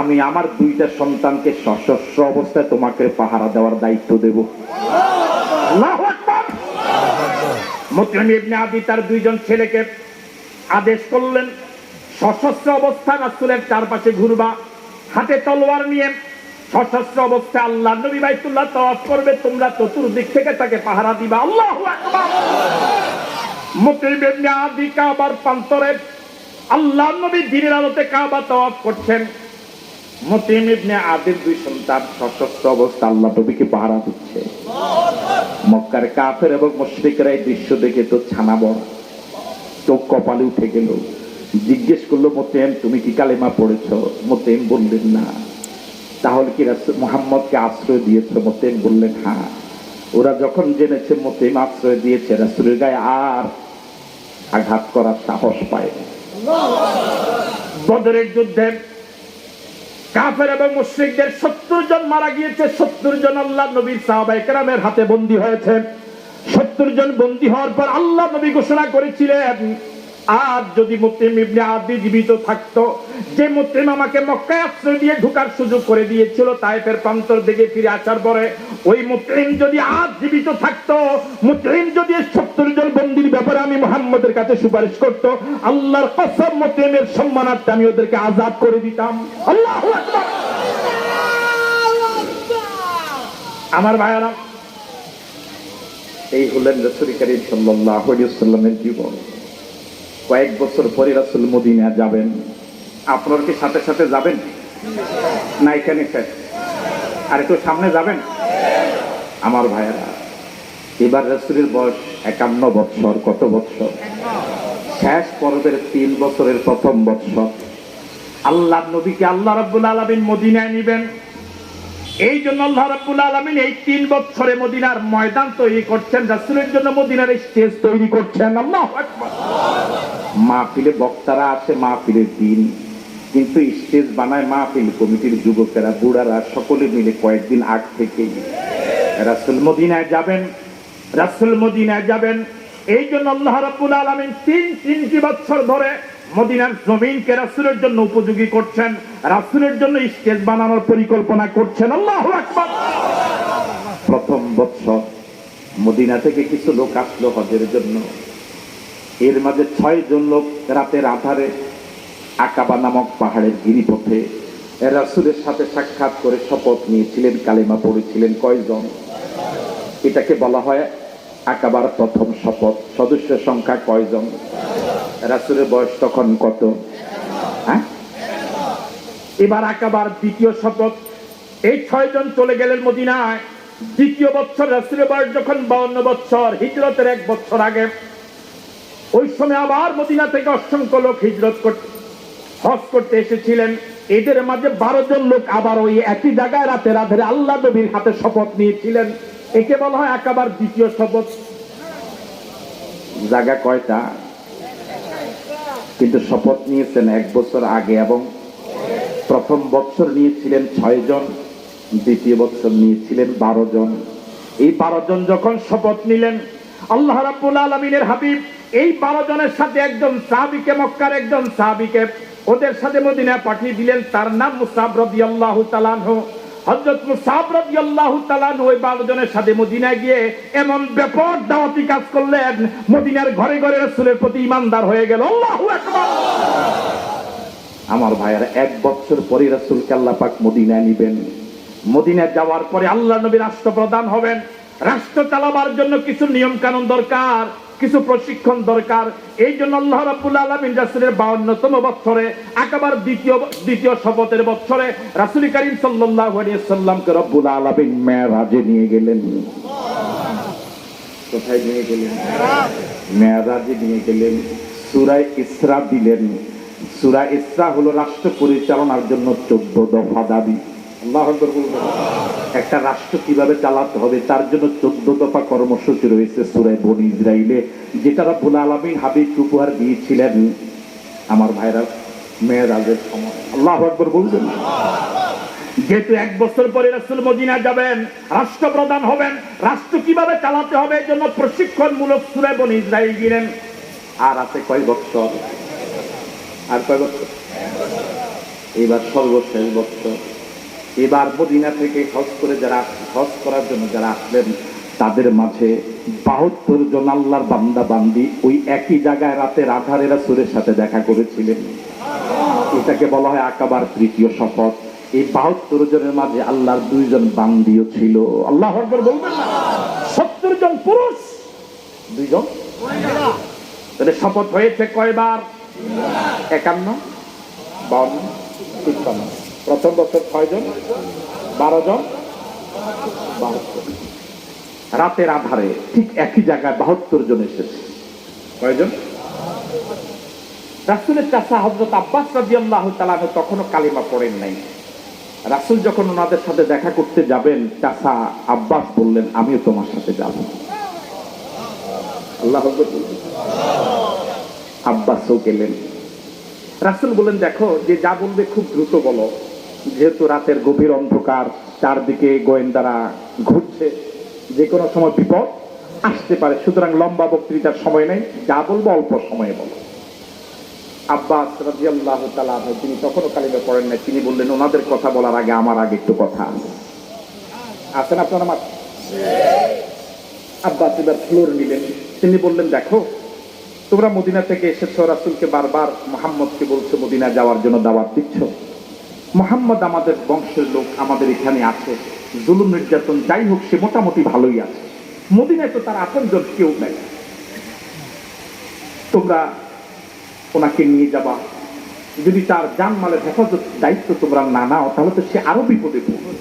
[SPEAKER 1] আমি আমার 2টা সন্তানকে সশস্ত্র অবস্থায় তোমাকে পাহারা দেওয়ার দায়িত্ব দেব। আল্লাহু আকবার। মুতঈম ইবনে আদি তার দুইজন ছেলেকে আদেশ করলেন, সশস্ত্র অবস্থায় রাসূলের চারপাশে ঘুরবা, হাতে তলোয়ার নিয়ে সশস্ত্র অবস্থায় আল্লাহর নবী বাইতুল্লাহ তাওয়াফ করবে, তোমরা চতুর্দিক থেকে তাকে পাহারা দিবা। আল্লাহু আকবার। মুতঈম ইবনে আদি কাবার প্রান্তরে আল্লাহর নবী দিনের আলোতে কাবা তাওয়াফ করছেন। মুতঈম ইবনে আদির দুই সন্তান সশস্ত্র অবস্থায় আল্লাহ নবীকে পাহারা দিচ্ছে। মক্কার কাফের এবং মুশরিকরা এই দৃশ্য দেখে তো ছানা বড়, চোখ কপালে উঠে গেল। জিজ্ঞেস করলো, মুতঈম তুমি কি কালেমা পড়েছো? মুতঈম বললেন না। তাহলে কি মুহাম্মদকে আশ্রয় দিয়েছো? মুতঈম বললেন হ্যাঁ। ওরা যখন জেনেছে মুতঈম আশ্রয় দিয়েছে, রাসূলের গায়ে আর আঘাত করার সাহস পায় না। বদরের যুদ্ধে কাফের এবং মুশরিকদের 70 জন মারা গিয়েছে। 70 জন আল্লাহ নবীর সাহাবায়ে কেরামের হাতে বন্দী হয়েছে। 70 জন বন্দী হওয়ার পর আল্লাহ নবী ঘোষণা করেছিলেন, আর যদি মুতঈম ইবনে আদি জীবিত থাকতো, যে মুতঈম আমাকে মক্কায় আশ্রয় দিয়ে ঢোকার সুযোগ করে দিয়েছিল তায়েফের প্রান্তর দিকে ফিরে আসার পরে, ওই মুতঈম যদি আজ জীবিত থাকতো, মুতঈম যদি 70 জন বন্দীর ব্যাপারে আমি মুহাম্মদের কাছে সুপারিশ করতো, আল্লাহর কসম মুতঈমের সম্মানার্থে আমি ওদেরকে আজাদ করে দিতাম। আল্লাহু আকবার। আমার ভাইয়েরা, এই হলেন রাসূল করিম সাল্লাল্লাহু আলাইহি ওয়াসাল্লামের জীবন। কয়েক বছর পরে রাসূল মদিনা যাবেন। আপনারা কি সাথে সাথে যাবেন না এখানে শেষ? আর একটু সামনে যাবেন? আমার ভাইয়েরা, এবার রাসূলের বয়স 51 বছর। কত বছর? শেষ পর্বের 3 বছরের প্রথম বছর আল্লাহর নবীকে আল্লাহ রাব্বুল আলামিন মদিনায় নিবেন। এই জন্য আল্লাহ রাব্বুল আলামিন এই 3 বছরে মদিনার ময়দান তৈরি করছেন, রাসূলের জন্য মদিনার স্টেজ তৈরি করছেন। আল্লাহু আকবার। মাহফিলে বক্তারা আসে মাহফিলের দিন, কিন্তু স্টেজ বানায় মাহফিল কমিটির যুবকেরা, বুড়ারা সকলে মিলে কয়েকদিন আগ থেকেই। রাসূল মদিনায় যাবেন, রাসূল মদিনায় যাবেন। এই জন্য আল্লাহ রাব্বুল আলামিন 3 বছর ধরে মদিনার জমিনকে রাসূলের জন্য উপযোগী করছেন, রাসূলের জন্য স্টেজ বানানোর পরিকল্পনা করছেন। আল্লাহু আকবার। প্রথম বছর মদিনা থেকে কিছু লোক আসলো হজের জন্য। এর মাঝে 6 জন লোক রাতের আধারে আকাবা নামক পাহাড়ের গিরিপথে রাসূলের সাথে সাক্ষাৎ করে শপথ নিয়েছিলেন, কালেমা পড়েছিলেন। কয়জন? এটাকে বলা হয় আকাবার প্রথম শপথ। সদস্য সংখ্যা কয়জন? রাসূলের বয়স তখন কত? হ্যাঁ, এবার আকাবার দ্বিতীয় শপথ। এই 6 জন চলে গেলেন মদিনায়। দ্বিতীয় বছর রাসূলের বয়স যখন 52 বছর, হিজরতের 1 বছর আগে, ওই সময় আবার মদিনা থেকে অসংখ্য লোক হিজরত করতে, হজ করতে এসেছিলেন। এদের মাঝে 12 জন লোক আবার ওই একই জায়গায় রাতের আধারে আল্লাহ নবীর হাতে শপথ নিয়েছিলেন। একে বলা হয় আকাবার দ্বিতীয় শপথ। জায়গা কয়টা? কিন্তু শপথ নিয়েছেন 1 বছর আগে, এবং প্রথম বছর নিয়েছিলেন 6 জন, দ্বিতীয় বছর নিয়েছিলেন 12 জন। এই 12 জন যখন শপথ নিলেন, আল্লাহ রাব্বুল আলামিনের হাবিব এই 12 জনের সাথে একজন সাহাবীকে, মক্কার একজন সাহাবীকে ওদের সাথে মদিনায় পাঠিয়ে দিলেন। তার নাম মুসাব রাদিয়াল্লাহু তাআলা আনহু। হযরত মুসাব রাদিয়াল্লাহু তাআলা আনহু ওই 12 জনের সাথে মদিনায় গিয়ে এমন ব্যাপক দাওয়াতি কাজ করলেন, মদিনার ঘরে ঘরে রাসূলের প্রতি ঈমানদার হয়ে গেল। আল্লাহু আকবার। আমার ভাইয়েরা, 1 বছর পরে রাসূলকে আল্লাহ পাক মদিনায় নিবেন। মদিনায় যাওয়ার পরে আল্লাহ নবী রাষ্ট্রপ্রধান হবেন। রাষ্ট্র চালাবার জন্য কিছু নিয়ম কানুন দরকার, কিছু প্রশিক্ষণ দরকার। এই জন্য আল্লাহ রাব্বুল আলামিন রাসূলের 52তম বছরে আকাবার দ্বিতীয় শপথের বছরে রাসূল করিম সাল্লাল্লাহু আলাইহি ওয়াসাল্লামকে রব্বুল আলামিন মেরাজে নিয়ে গেলেন। কোথায় নিয়ে গেলেন? মেরাজে নিয়ে গেলেন। সূরা ইসরা দিলেন। সূরা ইসরা হলো রাষ্ট্র পরিচালনার জন্য 14 দফা দাবি। আল্লাহু আকবার বলবেন। একটা রাষ্ট্র কিভাবে চালাতে হবে তার জন্য 14 দফা কর্মসূচি রয়েছে সূরা বনী ইসরাইলে, যেটা রব্বুল আলামিন হাবিবকে উপহার দিয়েছিলেন আমার ভাইরা মেরাজের সময়। আল্লাহু আকবার বলবেন। যেহেতু 1 বছর পরে রাসূল মদিনা যাবেন, রাষ্ট্রপ্রধান হবেন, রাষ্ট্র কিভাবে চালাতে হবে এর জন্য প্রশিক্ষণমূলক সূরা বনী ইসরাইল দিলেন। আর আছে কয় বছর? আর কয় বছর? এবার সর্বশেষ বছর। এবার মদিনা থেকে হজ করে হজ করার জন্য যারা আসলেন তাদের মাঝে 72 জন আল্লাহর বান্দা বান্দি ওই একই জায়গায় রাতের আধারে রাসূলের সাথে দেখা করেছিলেন। এটাকে বলা হয় আকাবার তৃতীয় শপথ। এই 72 জনের মাঝে আল্লাহর 2 জন বান্দিও ছিল। আল্লাহু আকবার বলবেন না? 70 জন পুরুষ, 2 জন মহিলা। তাহলে শপথ হয়েছে কয়বার? 51, 52, 53। প্রথম বছর 6 জন, 12 জন, 72। রাতের আধারে ঠিক একই জায়গায় 72 জন এসেছে। কয়জন? রাসূলের চাচা হযরত আব্বাস রাদিয়াল্লাহু তাআলা তখনও কালিমা পড়েন নাই। রাসূল যখন ওনাদের সাথে দেখা করতে যাবেন, চাচা আব্বাস বললেন, আমিও তোমার সাথে যাব। আল্লাহু আকবার। আব্বাসও গেলেন। রাসূল বললেন, দেখো যে যা বলবে খুব দ্রুত বলো, যেহেতু রাতের গভীর অন্ধকার, চারদিকে গোয়েন্দারা ঘুরছে, যে কোনো সময় বিপদ আসতে পারে, সুতরাং লম্বা বক্তৃতার সময় নেই, যা বলবো অল্প সময়ে বলো। আব্বাস রাদিয়াল্লাহু তাআলা তিনি তখনও কালিমা পড়েন না। তিনি বললেন, ওনাদের কথা বলার আগে আমার আগে একটু কথা আছে। আছেন আপনারা? আমার আব্বাস এবার ফ্লোর নিলেন। তিনি বললেন, দেখো তোমরা মদিনা থেকে এসেছো, রাসূলকে বারবার মুহাম্মদকে বলছো মদিনা যাওয়ার জন্য দাওয়াত দিচ্ছ। মুহাম্মদ আমাদের বংশের লোক, আমাদের এখানে আছে, জুলুম নির্যাতন যাই হোক সে মোটামুটি ভালোই আছে। মদিনায় তো তার আপনজন কেউ নাই, তোমরা ওনাকে নিয়ে যাবা। যদি তার জানমালের হেফাজত দায়িত্ব তোমরা না নাও, তাহলে তো সে আরো বিপদে পড়বে।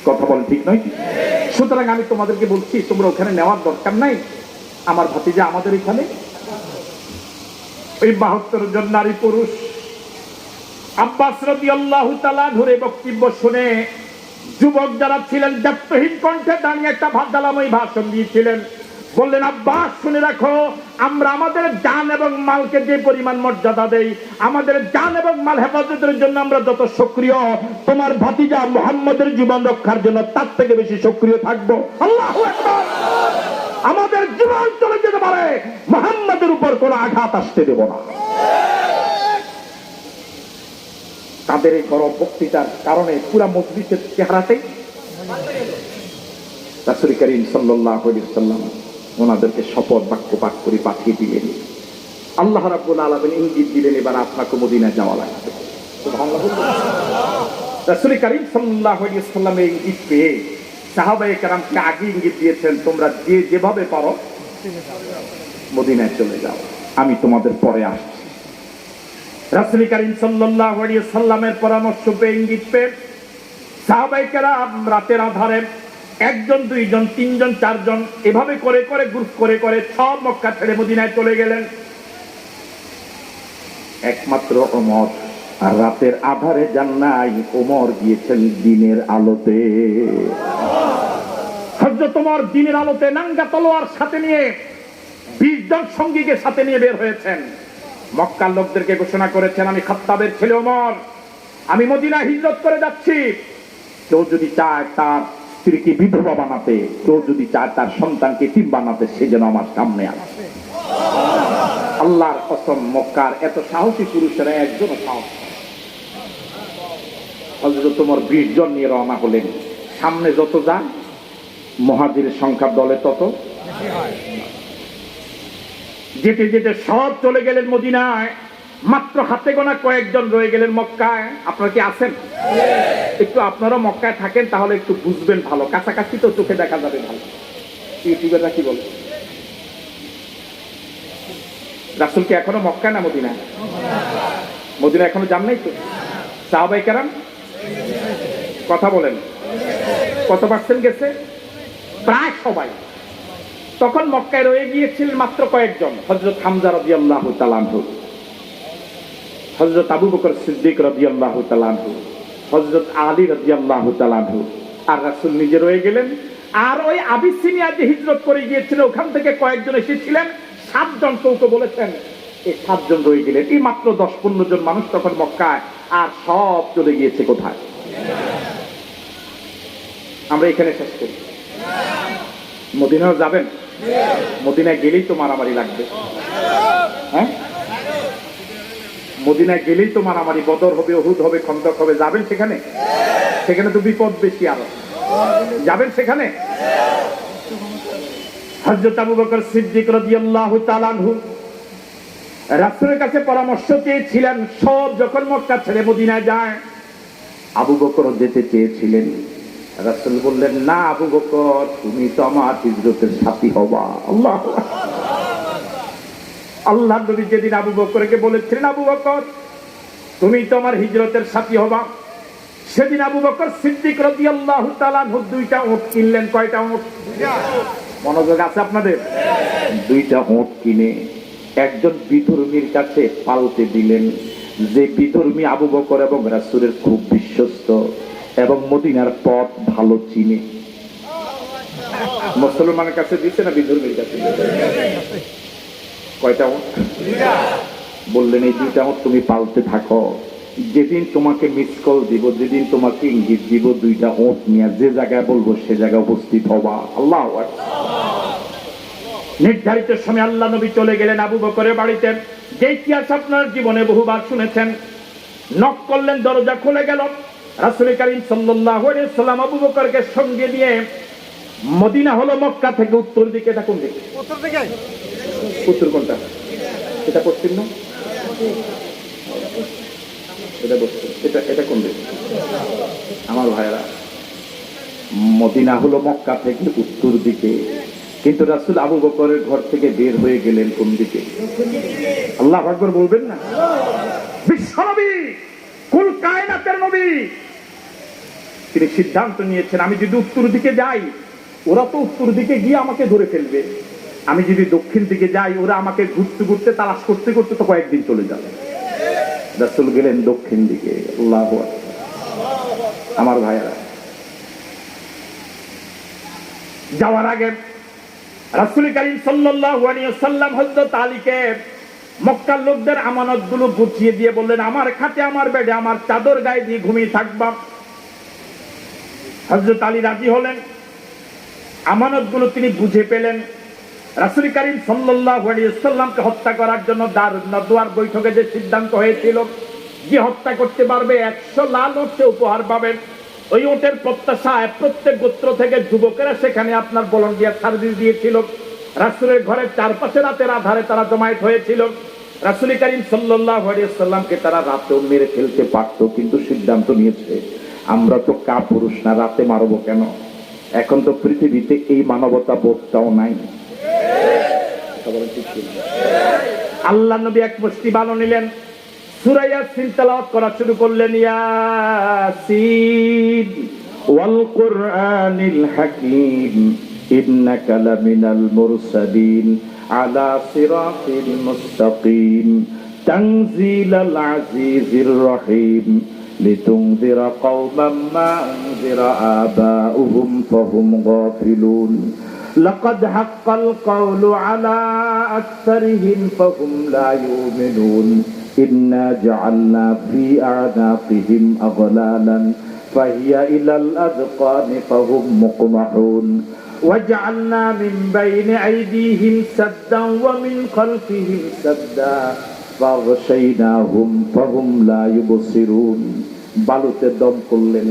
[SPEAKER 1] কথা বলেন ঠিক নয়? সুতরাং আমি তোমাদেরকে বলছি, তোমরা ওখানে নেওয়ার দরকার নাই। আমার ভাতিজা আমাদের এখানে। ওই 72 জন নারী পুরুষ আব্বাস রাদিয়াল্লাহু তাআলা ধরে বক্তব্য শুনে যুবক যারা ছিলেন দায়িত্বহীন কণ্ঠে দাঁড়িয়ে একটা ভাদ্দালাময় ভাষণ দিয়েছিলেন। বললেন, আব্বাস শুনে রাখো, আমরা আমাদের জান এবং মালকে যে পরিমাণ মর্যাদা দেই, আমাদের জান এবং মাল হেফাজতের জন্য আমরা যত সক্রিয়, তোমার ভাতিজা মুহাম্মদের জীবন রক্ষার জন্য তার থেকে বেশি সক্রিয় থাকবো। আল্লাহু আকবার। আমাদের জীবন চলে যেতে পারে, মুহাম্মদের উপর কোনো আঘাত আসতে দেব না। তাদের এই গরম বক্তৃতার কারণে পুরা মজলিসের চেহারাতেই রাসূল করিম সাল্লাল্লাহু আলাইহি ওয়াসাল্লাম ওনাদেরকে শপথ বাক্য পাঠ করে পাঠিয়ে দিলেন। আল্লাহ রাব্বুল আলামিন ইঙ্গিত দিলেন, এবার আপনাকে মদিনা যাওয়া লাগবে। সুবহানাল্লাহ। রাসূল করিম সাল্লাল্লাহু আলাইহি ওয়াসাল্লাম এই ইঙ্গিত পেয়ে সাহাবায়ে কেরামকে আগে ইঙ্গিত দিয়েছেন, তোমরা যেভাবে পারো মদিনায় চলে যাও, আমি তোমাদের পরে আসছি। রাসূল করিম সাল্লাল্লাহু আলাইহি ওয়াসাল্লামের পরামর্শ পেয়ে, ইঙ্গিত পেয়ে সাহাবায়ে কেরাম রাতের আধারে 1 জন 2 জন 3 জন 4 জন এভাবে করে করে গ্রুপ করে করে সব মক্কা ছেড়ে মদিনায় চলে গেলেন। একমাত্র ওমর আর রাতের আধারে যান নাই, ওমর গিয়েছেন দিনের আলোতে। হযরত ওমর দিনের আলোতে নাঙ্গা তলোয়ার সাথে নিয়ে 20 জন সঙ্গীকে সাথে নিয়ে বের হয়েছেন। মক্কার লোকদেরকে ঘোষণা করেছেন, আমি খাত্তাবের ছেলে ওমর, আমি মদিনা হিজরত করে যাচ্ছি। কেউ যদি চায় তার স্ত্রীকে বিধবা বানাতে, কেউ যদি চায় তার সন্তানকে টিম বানাতে, সে যেন আমার সামনে আসে। আল্লাহর কসম, মক্কার এত সাহসী পুরুষেরা একজনও সাহস। হযরত ওমর 20 জন নিয়ে রওনা হলেন। সামনে যত যান মুহাজিরের সংখ্যা দলে তত যেতে যেতে সব চলে গেলেন মদিনায়। মাত্র হাতে গোনা কয়েকজন রয়ে গেলেন মক্কায়। আপনারা কি আছেন? একটু আপনারা মক্কায় থাকেন, তাহলে একটু বুঝবেন ভালো। কাছাকাছি তো চোখে দেখা যাবে ভালো। ইউটিউবাররা কি বলে? রাসূল কি এখনো মক্কায় না মদিনায়? মদিনা এখনো যান নাই তো? সাহাবায়ে কেরাম কথা বলেন, কত পার্সেন্ট গেছে? প্রায় সবাই। তখন মক্কায় রয়ে গিয়েছিলেন মাত্র কয়েকজন, হযরত হামজা রাদিয়াল্লাহু তাআলা আনহু, হযরত আবু বকর সিদ্দিক রাদিয়াল্লাহু তাআলা আনহু, হযরত আলী রাদিয়াল্লাহু তাআলা আনহু। আর রাসূল নিজে রয়ে গেলেন। আর ওই আবিসিনিয়া যে হিজরত করে গিয়েছিল, ওখান থেকে কয়েকজন এসেছিলেন, 7 জন কৌকে বলেছেন, এই 7 জন রয়ে গেলেন। এই মাত্র 10-15 জন মানুষ তখন মক্কায়, আর সব চলে গিয়েছে কোথায়? আমরা এখানে শেষ করি। মদিনাও যাবেন? মদিনায় গেলেই তো মারামারি লাগবে। হ্যাঁ, মদিনায় গেলেই তো মারামারি, বদর হবে, উহুদ হবে, খন্দক হবে। যাবেন সেখানে? সেখানে তো বিপদ বেশি। আরো যাবেন সেখানে? হযরত আবু বকর সিদ্দিক রাদিয়াল্লাহু তাআলা আনহু রাসূলের কাছে পরামর্শ চেয়েছিলেন। সব যখন মক্কা ছেড়ে মদিনায় যায়, আবু বকর যেতে চেয়েছিলেন। রাসূল বললেন, না আবু বকর, তুমি তো আমার হিজরতের সাথী হবা। আল্লাহ নবী যেদিন আবু বকরকে বলেছিলেন, আবু বকর তুমি তো আমার হিজরতের সাথী হবা, সেদিন আবু বকর সিদ্দিক রাদিয়াল্লাহু তাআলা আনহু দুইটা উট কিনলেন। কয়টা উট? মনোযোগ আছে আপনাদের? দুইটা উট কিনে একজন বিধর্মীর কাছে পালতে দিলেন, যে বিধর্মী আবু বকর এবং রাসূলের খুব বিশ্বস্ত এবং মদিনার পথ ভালো চিনে। মুসলমানের কাছে দিচ্ছে না বিধর্মীর কাছে? কয়টা উট? বললেন, এই দুইটা উট তুমি পালতে থাকো, যেদিন তোমাকে মিস কল দিব, যেদিন তোমাকে ইঙ্গিত দিব, দুইটা উট নিয়ে যে জায়গায় বলবো সে জায়গায় উপস্থিত হবা। আল্লাহু আকবার। নির্ধারিত সময় আল্লাহ নবী চলে গেলেন আবু বকরের বাড়িতে, যে ইতিহাস আপনার জীবনে বহুবার শুনেছেন। নক করলেন, দরজা খুলে গেল। রাসূল করিম সাল্লাল্লাহু আলাইহি ওয়াসাল্লাম আবু বকরকে সঙ্গে নিয়ে, মদিনা হলো মক্কা থেকে উত্তর দিকে। এটা কোন দিকে? উত্তর দিকে। উত্তর কোনটা? এটা পশ্চিম না? এটা পশ্চিম। এটা কোন দিকে? আমার ভাইরা, মদিনা হলো মক্কা থেকে উত্তর দিকে, কিন্তু রাসূল আবু বকরের ঘর থেকে বের হয়ে গেলেন কোন দিকে? আল্লাহু আকবার বলবেন না? বিশ্বনবী, কুল কায়নাতের নবী, তিনি সিদ্ধান্ত নিয়েছেন, আমি যদি উত্তর দিকে যাই ওরা তো উত্তর দিকে গিয়ে আমাকে ধরে ফেলবে, আমি যদি দক্ষিণ দিকে যাই ওরা আমাকে ঘুরতে ঘুরতে তালাশ করতে করতে তো কয়েকদিন চলে যাবে। রাসূল গেলেন দক্ষিণ দিকে। আল্লাহু আকবার। আমার ভাইরা, যাওয়ার আগে রাসূল করিম সাল্লাল্লাহু আলাইহি ওয়াসাল্লাম হযরত আলীকে মক্কার লোকদের আমানতগুলো গুছিয়ে দিয়ে বললেন, আমার খাটে, আমার বেডে, আমার চাদর গায়ে দিয়ে ঘুমিয়ে থাকবা। হযরত আলী রাজি হলেন। আমানতগুলো তিনি বুঝে পেলেন। রাসূল করিম সাল্লাল্লাহু আলাইহি ওয়াসাল্লামকে হত্যা করার জন্য দারুন বৈঠকে যে সিদ্ধান্ত হয়েছিল, যে হত্যা করতে পারবে 100 লাল উট উপহার পাবেন। ওই উটের প্রত্যাশায় প্রত্যেক গোত্র থেকে যুবকেরা সেখানে আপনার ভলান্টিয়ার সার্ভিস দিয়েছিল। রাসূলের ঘরের চারপাশে রাতের আধারে তারা জমায়েত হয়েছিল। রাসূল করিম সাল্লাল্লাহু আলাইহি ওয়াসাল্লামকে তারা রাতেও মেরে ফেলতে পারত, কিন্তু সিদ্ধান্ত নিয়েছে, আমরা তো কাপুরুষ না, রাতে মারবো কেন? এখন তো পৃথিবীতে এই মানবতা বোধটাও নাই। আল্লাহ নবী এক মুষ্টি বালু নিলেন, সূরা ইয়াসিন তেলাওয়াত করা শুরু করলেন। ইয়াসিন ওয়াল কুরআনিল হাকীম ইন্নাকা লামিনাল মুরসালিন আলা সিরাতিল মুস্তাকিম তানজিলাল আজিজির রহিম লিতুনযিরা কওমান মা উনযিরা আবাউহুম ফাহুম গাফিলুন লাকাদ হাক্কাল কাওলু আলা আকসারিহিম ফাহুম লা ইউমিনুন ইন্না জাআলনা ফি আ'নাকিহিম আগলালান ফাহিয়া ইলাল আযকানি ফাহুম মুকমাহুন ওয়াজআলনা মিন বাইনি আইদিহিম সাদ্দান ওয়া মিন খালফিহিম সাদ্দা ফাগশাইনাহুম ফাহুম লা ইউবসিরুন। বালুতে দম করলেন,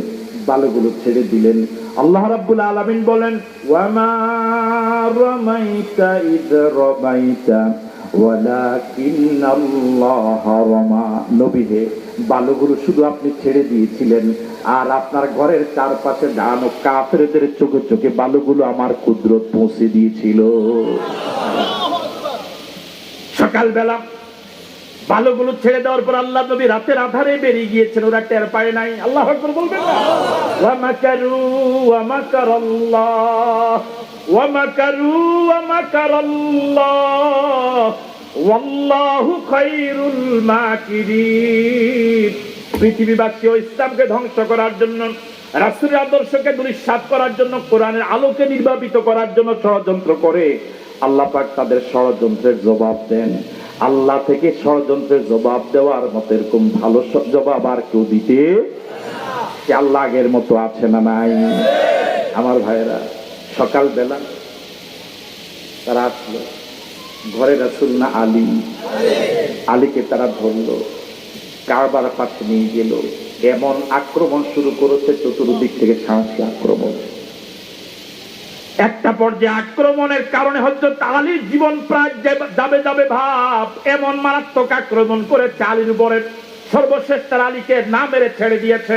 [SPEAKER 1] বালুগুলো ছেড়ে দিলেন। আল্লাহ রাব্বুল আলামিন বলেন, ওয়া মা রামাইতা ইয রামাইতা ওয়ালাকিন্নাল্লাহ রামা। নবী হে, বালুগুলো শুধু আপনি ছেড়ে দিয়েছিলেন, আর আপনার ঘরের চারপাশে দাঁড়ানো কাফেরদের চোখে চোখে বালুগুলো আমার কুদরত পৌঁছে দিয়েছিল। সকালবেলা বালুগুলো ছেড়ে দেওয়ার পর আল্লাহ নবী রাতের আধারে বেরিয়ে গিয়েছেন, ওরা টের পায় নাই। আল্লাহু আকবার বলবেন না? ওয়া মাকারু ওয়া মাকারাল্লাহ ওয়া মাকারু ওয়া মাকারাল্লাহ ওয়াল্লাহু খায়রুল মাকিরিন। পৃথিবীবাসী ও ইসলামকে ধ্বংস করার জন্য, রাসূলের আদর্শকে দুলিশাত করার জন্য, কোরআনের আলোকে নির্বাপিত করার জন্য ষড়যন্ত্র করে আল্লাহ পাক তাদের ষড়যন্ত্রের জবাব দেন। আল্লাহ থেকে ষড়যন্ত্রের জবাব দেওয়ার মতো এরকম ভালো জবাব আর কেউ দিতে, সে আল্লাহ আগের মতো আছে না নাই? আমার ভাইয়েরা, সকালবেলা তারা আসলো, ঘরে রাসূল না আলী, আলীকে তারা ধরলো, কারবার পাশে নিয়ে গেল। এমন আক্রমণ শুরু করেছে, চতুর্দিক থেকে সাহসী আক্রমণ। একটা পর্যায়ে আক্রমণের কারণে হযরত আলীর জীবন প্রায় যাবে যাবে ভাব, এমন মারাত্মক আক্রমণ করেছে আলীর উপরে, সর্বশেষ তার আলীকে না মেরে ছেড়ে দিয়েছে।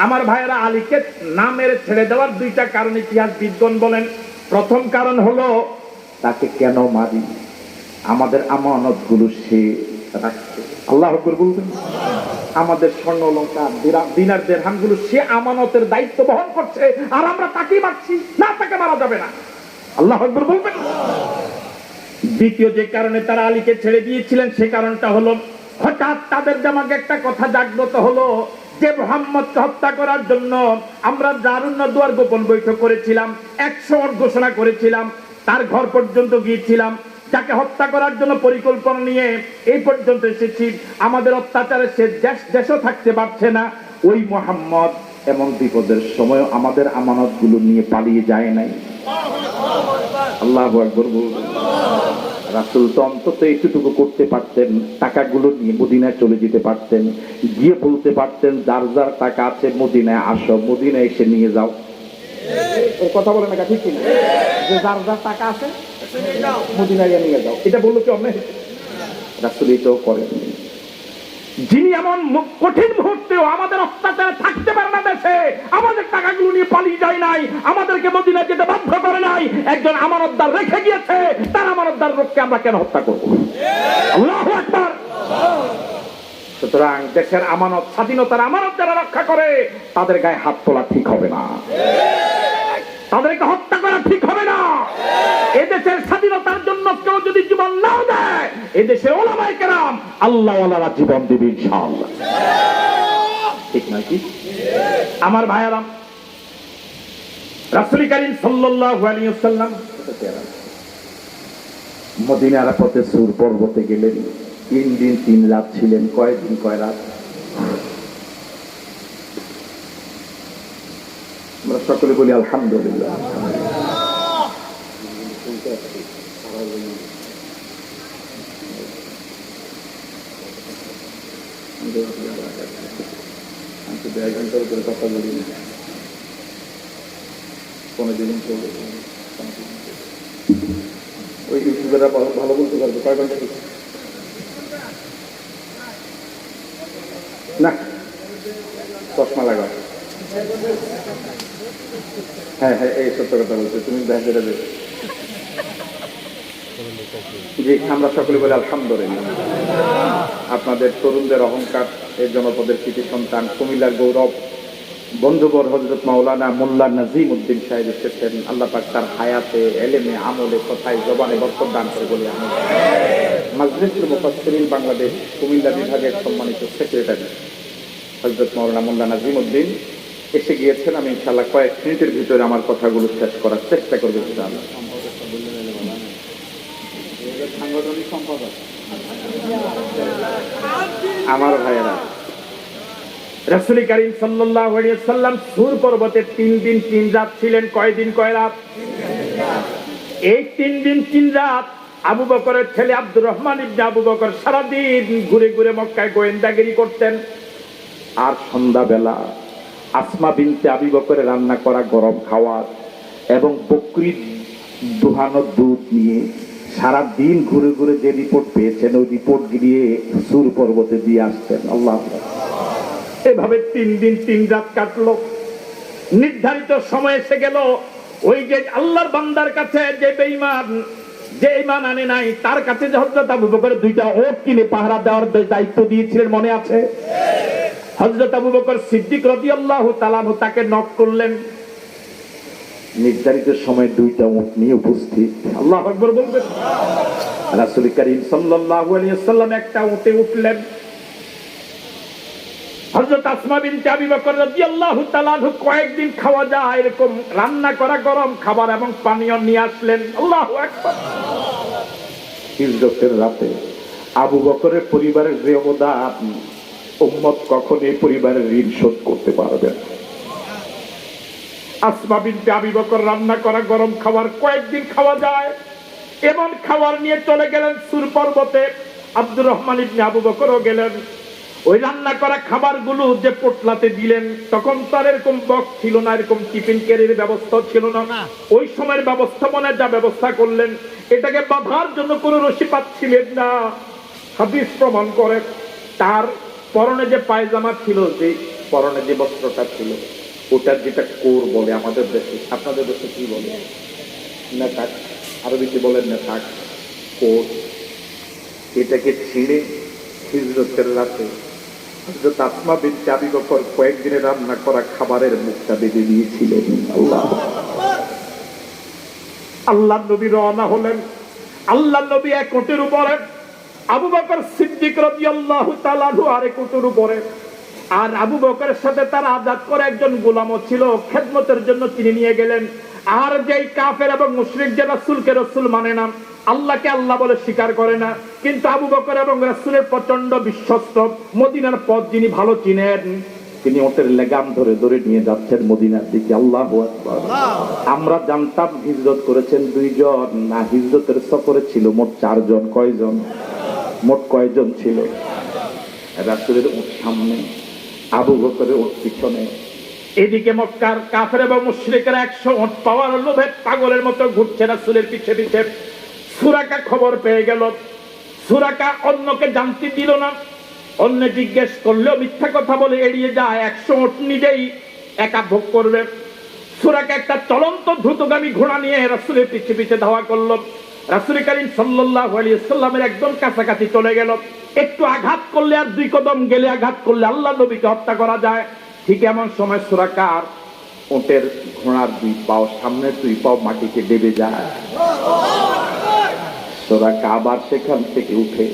[SPEAKER 1] আমার ভাইয়েরা, আলীকে না মেরে ছেড়ে দেওয়ার দুইটা কারণ ইতিহাসবিদগণ বলেন। প্রথম কারণ হলো, তাকে কেন মারি? আমাদের আমানতগুলো সে রাখছে। আল্লাহু আকবার বলবেন। আমাদের স্বর্ণ অলংকার, দিনার দিরহামগুলো সে আমানতের দায়িত্ব বহন করছে, আর আমরা তাকেই মারছি না, তাকে মারা যাবে না। আল্লাহু আকবার বলবেন। দ্বিতীয় যে কারণে তারা আলীকে ছেড়ে দিয়েছিলেন, সে কারণটা হলো, হঠাৎ তাদের জামাকে একটা কথা জাগ্রত হলো যে মুহাম্মদকে হত্যা করার জন্য আমরা দারুন নদওয়ার গোপন বৈঠক করেছিলাম, 100 ওয়াট ঘোষণা করেছিলাম, তার ঘর পর্যন্ত গিয়েছিলাম, যাকে হত্যা করার জন্য পরিকল্পনা নিয়ে এই পর্যন্ত এসেছি, আমাদের অত্যাচারে সে দেশও থাকতে পারছে না। ওই মুহাম্মদ এমন বিপদের সময় আমাদের আমানতগুলো নিয়ে পালিয়ে যায় নাই। আল্লাহু আকবার বলবেন। রাসূল তো অন্তত এইটুকু করতে পারতেন, টাকাগুলো নিয়ে মদিনায় চলে যেতে পারতেন, গিয়ে বলতে পারতেন যার যার টাকা আছে মদিনায় আসো, মদিনায় এসে নিয়ে যাও। ওর কথা বলে না, ঠিক কিনা? যে যার যার টাকা আছে মদিনায় নিয়ে যাও, এটা বললো কি অন্যায়? রাসূল এটাও করেন। যিনি এমন কঠিন মুহূর্তেও আমাদের অত্যাচারে থাকতে পারে না দেশে, আমাদের টাকাগুলো নিয়ে পালিয়ে যায় নাই, আমাদেরকে মদিনায় যেতে বাধ্য করে নাই, একজন আমানতদার রেখে গিয়েছে, তার আমানতদার লোককে আমরা কেন হত্যা করবো? আল্লাহু আকবার। সুতরাং দেশের আমানত, স্বাধীনতার আমানত যারা রক্ষা করে, তাদের গায়ে হাত তোলা ঠিক হবে না, তাদেরকে হত্যা করা ঠিক হবে না। এদেশের স্বাধীনতার জন্য কেউ যদি জীবন নাও দেয়, এদেশের ওলামায়ে কেরাম আল্লাহওয়ালারা জীবন দেবে ইনশাআল্লাহ। ঠিক নাকি? আমার ভাইয়েরা, রাসূল করিম সাল্লাল্লাহু আলাইহি ওয়াসাল্লাম মদিনার পথে সূর পর্বতে গেলেন, 3 দিন 3 রাত ছিলেন। কয় দিন কয় রাত? আমরা সকলে বলি আলহামদুলিল্লাহ। আমি তো 1 ঘন্টার উপরে কথা বলি না, কোনদিন ওই ইউটিউবেরা ভালো বলতে পারবে। কয় ঘন্টা না? চশমা লাগা। হ্যাঁ হ্যাঁ, এই সত্য কথা বলছো তুমি। জি, আমরা সকলে বলি আলহামদুলিল্লাহ। আপনাদের তরুণদের অহংকার, এই জনপদের কৃতি সন্তান, কুমিল্লার গৌরব, বন্ধুবর হযরত মাওলানা মোল্লা নাজিম উদ্দিন সাহেব এসেছেন। আল্লাহ পাক তার হায়াতে, এলেমে, আমলে, কথায়, জবানে বরকত দান করে বলি আমি। মাজলিসুল মুফাসসিরিন বাংলাদেশ কুমিল্লা বিভাগের সম্মানিত সেক্রেটারি হযরত মাওলানা মোল্লা নাজিম উদ্দিন এসে গিয়েছেন। আমি ইনশাআল্লাহ কয়েক মিনিটের ভিতরে আমার কথাগুলো শেষ করার চেষ্টা করব ইনশাআল্লাহ। সাংগঠনিক সম্পাদক আমার ভাইয়েরা, রাসূল করিম সাল্লাল্লাহু আলাইহি ওয়াসাল্লাম সূর পর্বতে 3 দিন 3 রাত ছিলেন। কয় দিন কয় রাত? এই 3 দিন 3 রাত আবু বকরের ছেলে আব্দুর রহমান ইবনে আবু বকর সারাদিন ঘুরে ঘুরে মক্কায় গোয়েন্দাগিরি করতেন। আর সন্ধ্যাবেলা আসমা বিনতে আবু বকরের রান্না করা গরম খাবার এবং বকরির দুহানো দুধ নিয়ে সারা দিন ঘুরে ঘুরে যে রিপোর্ট পেয়েছেন, ওই রিপোর্ট গিয়ে সূর পর্বতে দিয়ে আসতেন। আল্লাহ। এভাবে 3 দিন 3 রাত কাটলো। নির্ধারিত সময় এসে গেল। ওই যে আল্লাহর বান্দার কাছে যে বেঈমান, যে ঈমান আনে নাই, তার কাছে যে হযরত আবু বকর 2টা ওট কিনে পাহারা দেওয়ার দায়িত্ব দিয়েছিলেন, মনে আছে? হযরত আবু বকর সিদ্দিক রাদিয়াল্লাহু তাআলা আনহু তাকে নক করলেন। নির্ধারিত সময় 2টা উট নিয়ে উপস্থিত। আল্লাহু আকবার বলবেন। রাসূল করিম সাল্লাল্লাহু আলাইহি ওয়াসাল্লাম একটা উটে উঠলেন। হযরত আসমা বিনতে আবু বকর রাদিয়াল্লাহু তাআলা আনহু কয়েকদিন খাওয়া যায় এরকম রান্না করা গরম খাবার এবং পানীয় নিয়ে আসলেন। আল্লাহু আকবার। হিজরতের রাতে আবু বকরের পরিবারের যে অবদান, উম্মত কখনোই পরিবারের ঋণ শোধ করতে পারবে না। আসমা বিনতে আবু বকর রান্না করা গরম খাবার কয়েকদিন খাওয়া যায়, এমন খাবার নিয়ে চলে গেলেন সূর পর্বতে। আব্দুর রহমান ইবনে আবু বকরও গেলেন। ওই রান্না করা খাবারগুলো যে পোটলাতে দিলেন, তখন তার এরকম বক্স ছিল না, এরকম টিফিন ক্যারির ব্যবস্থা ছিল না। ওই সময়ের ব্যবস্থাপনায় যা ব্যবস্থা করলেন, এটাকে বাঁধার জন্য কোনো রশি পাচ্ছিলেন না। হাদিস প্রমাণ করে তার পরনে যে পায়জামা ছিল, যে পরনে যে বস্ত্রটা ছিল, ওটার যেটা কোর বলে আমাদের দেশে, আপনাদের দেশে কি বলে? নেতাক, আরবিতে বলেন নেতাক, কোর। এটাকে ছিঁড়ে হিজরতের রাতে হযরত আসমা বিনতে আবি বকর কয়েকদিনে রান্না করা খাবারের মুখটা বেঁধে দিয়েছিলেন। আল্লাহ নবী রওনা হলেন। আল্লাহ নবী এক ওটের উপরে, আবু বকর সিদ্দিক রাদিয়াল্লাহু তাআলা আনহু আরেক ওটের উপরে, আর আবু বকরের সাথে তার আজাদ করে একজন গোলামও ছিল, খেদমতের জন্য তিনি নিয়ে গেলেন। আর যেই কাফের এবং মুশরিক যে রাসূলকে রাসূল মানে না, আল্লাহকে আল্লাহ বলে স্বীকার করে না, কিন্তু আবু বকর এবং রাসূলের প্রচন্ড বিশ্বস্ত, মদিনার পথ যিনি ভালো চিনেন, তিনি ওটের লেগাম ধরে ধরে নিয়ে যাচ্ছেন মদিনার দিকে। আল্লাহু আকবার। আমরা জানতাম হিজরত করেছেন 2 জন, না হিজরতের সফরে ছিল মোট 4 জন। কয়জন? মোট কয়জন ছিল? রাসূলের উট সামনে, আবু বকরের উট পিছনে। এদিকে মক্কার কাফের এবং মুশরিকরা 100 উট পাওয়ার লোভে পাগলের মতো ঘুরছে রাসূলের পিছে পিছে। সুরাকা খবর পেয়ে গেল। সুরাকা অন্যকে জানতে দিল না, অন্য জিজ্ঞেস করলেও মিথ্যা কথা বলে এড়িয়ে যায়, 100 উট নিজেই একা ভোগ করবে। সুরাকা একটা চলন্ত দ্রুতগামী ঘোড়া নিয়ে রাসূলের পিছে পিছে ধাওয়া করলো। রাসূল করিম সাল্লাল্লাহু আলাইহি ওয়াসাল্লামের একদম কাছাকাছি চলে গেল। একটু আঘাত করলে আর 2 কদম গেলে আঘাত করলে আল্লাহ নবীকে হত্যা করা যায়। ঠিক এমন সময় সুরাকার উটের ঘোড়ার 2 পাও, সামনের 2 পাও মাটিতে ডেবে যায়। সুরাকা আবার সেখান থেকে উঠে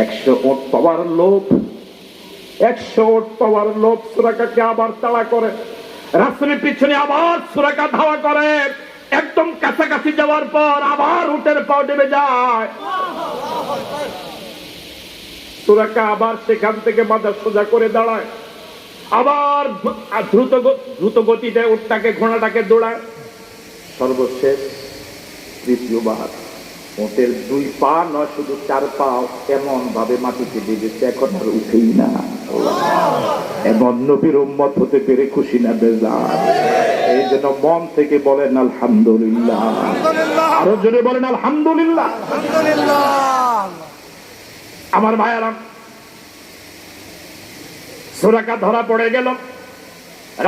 [SPEAKER 1] 100 উট পাওয়ার লোভ, 100 উট পাওয়ার লোভ সুরাকাকে আবার তাড়া করে। রাসূলের পিছনে আবার সুরাকা ধাওয়া করে। একদম কাছাকাছি যাওয়ার পর আবার উটের পাও ডেবে যায়। সুরাকা আবার সেখান থেকে মাথা সোজা করে দাঁড়ায়, আবার দ্রুত গতিতে উটটাকে ঘোড়াটাকে দৌড়ায়। সর্বশেষ তৃতীয়বার উটের 2 পা নয়, শুধু 4 পাও এমন ভাবে মাটিতে ডেবেছে, এখন আর উঠেই না। এমন নবীর উম্মত হতে পেরে খুশি না বেজার? এই জন্য মন থেকে বলেন আলহামদুলিল্লাহ, আরো জোরে বলেন আলহামদুলিল্লাহ। আমার ভাইয়ারা, সুরাকা ধরা পড়ে গেল।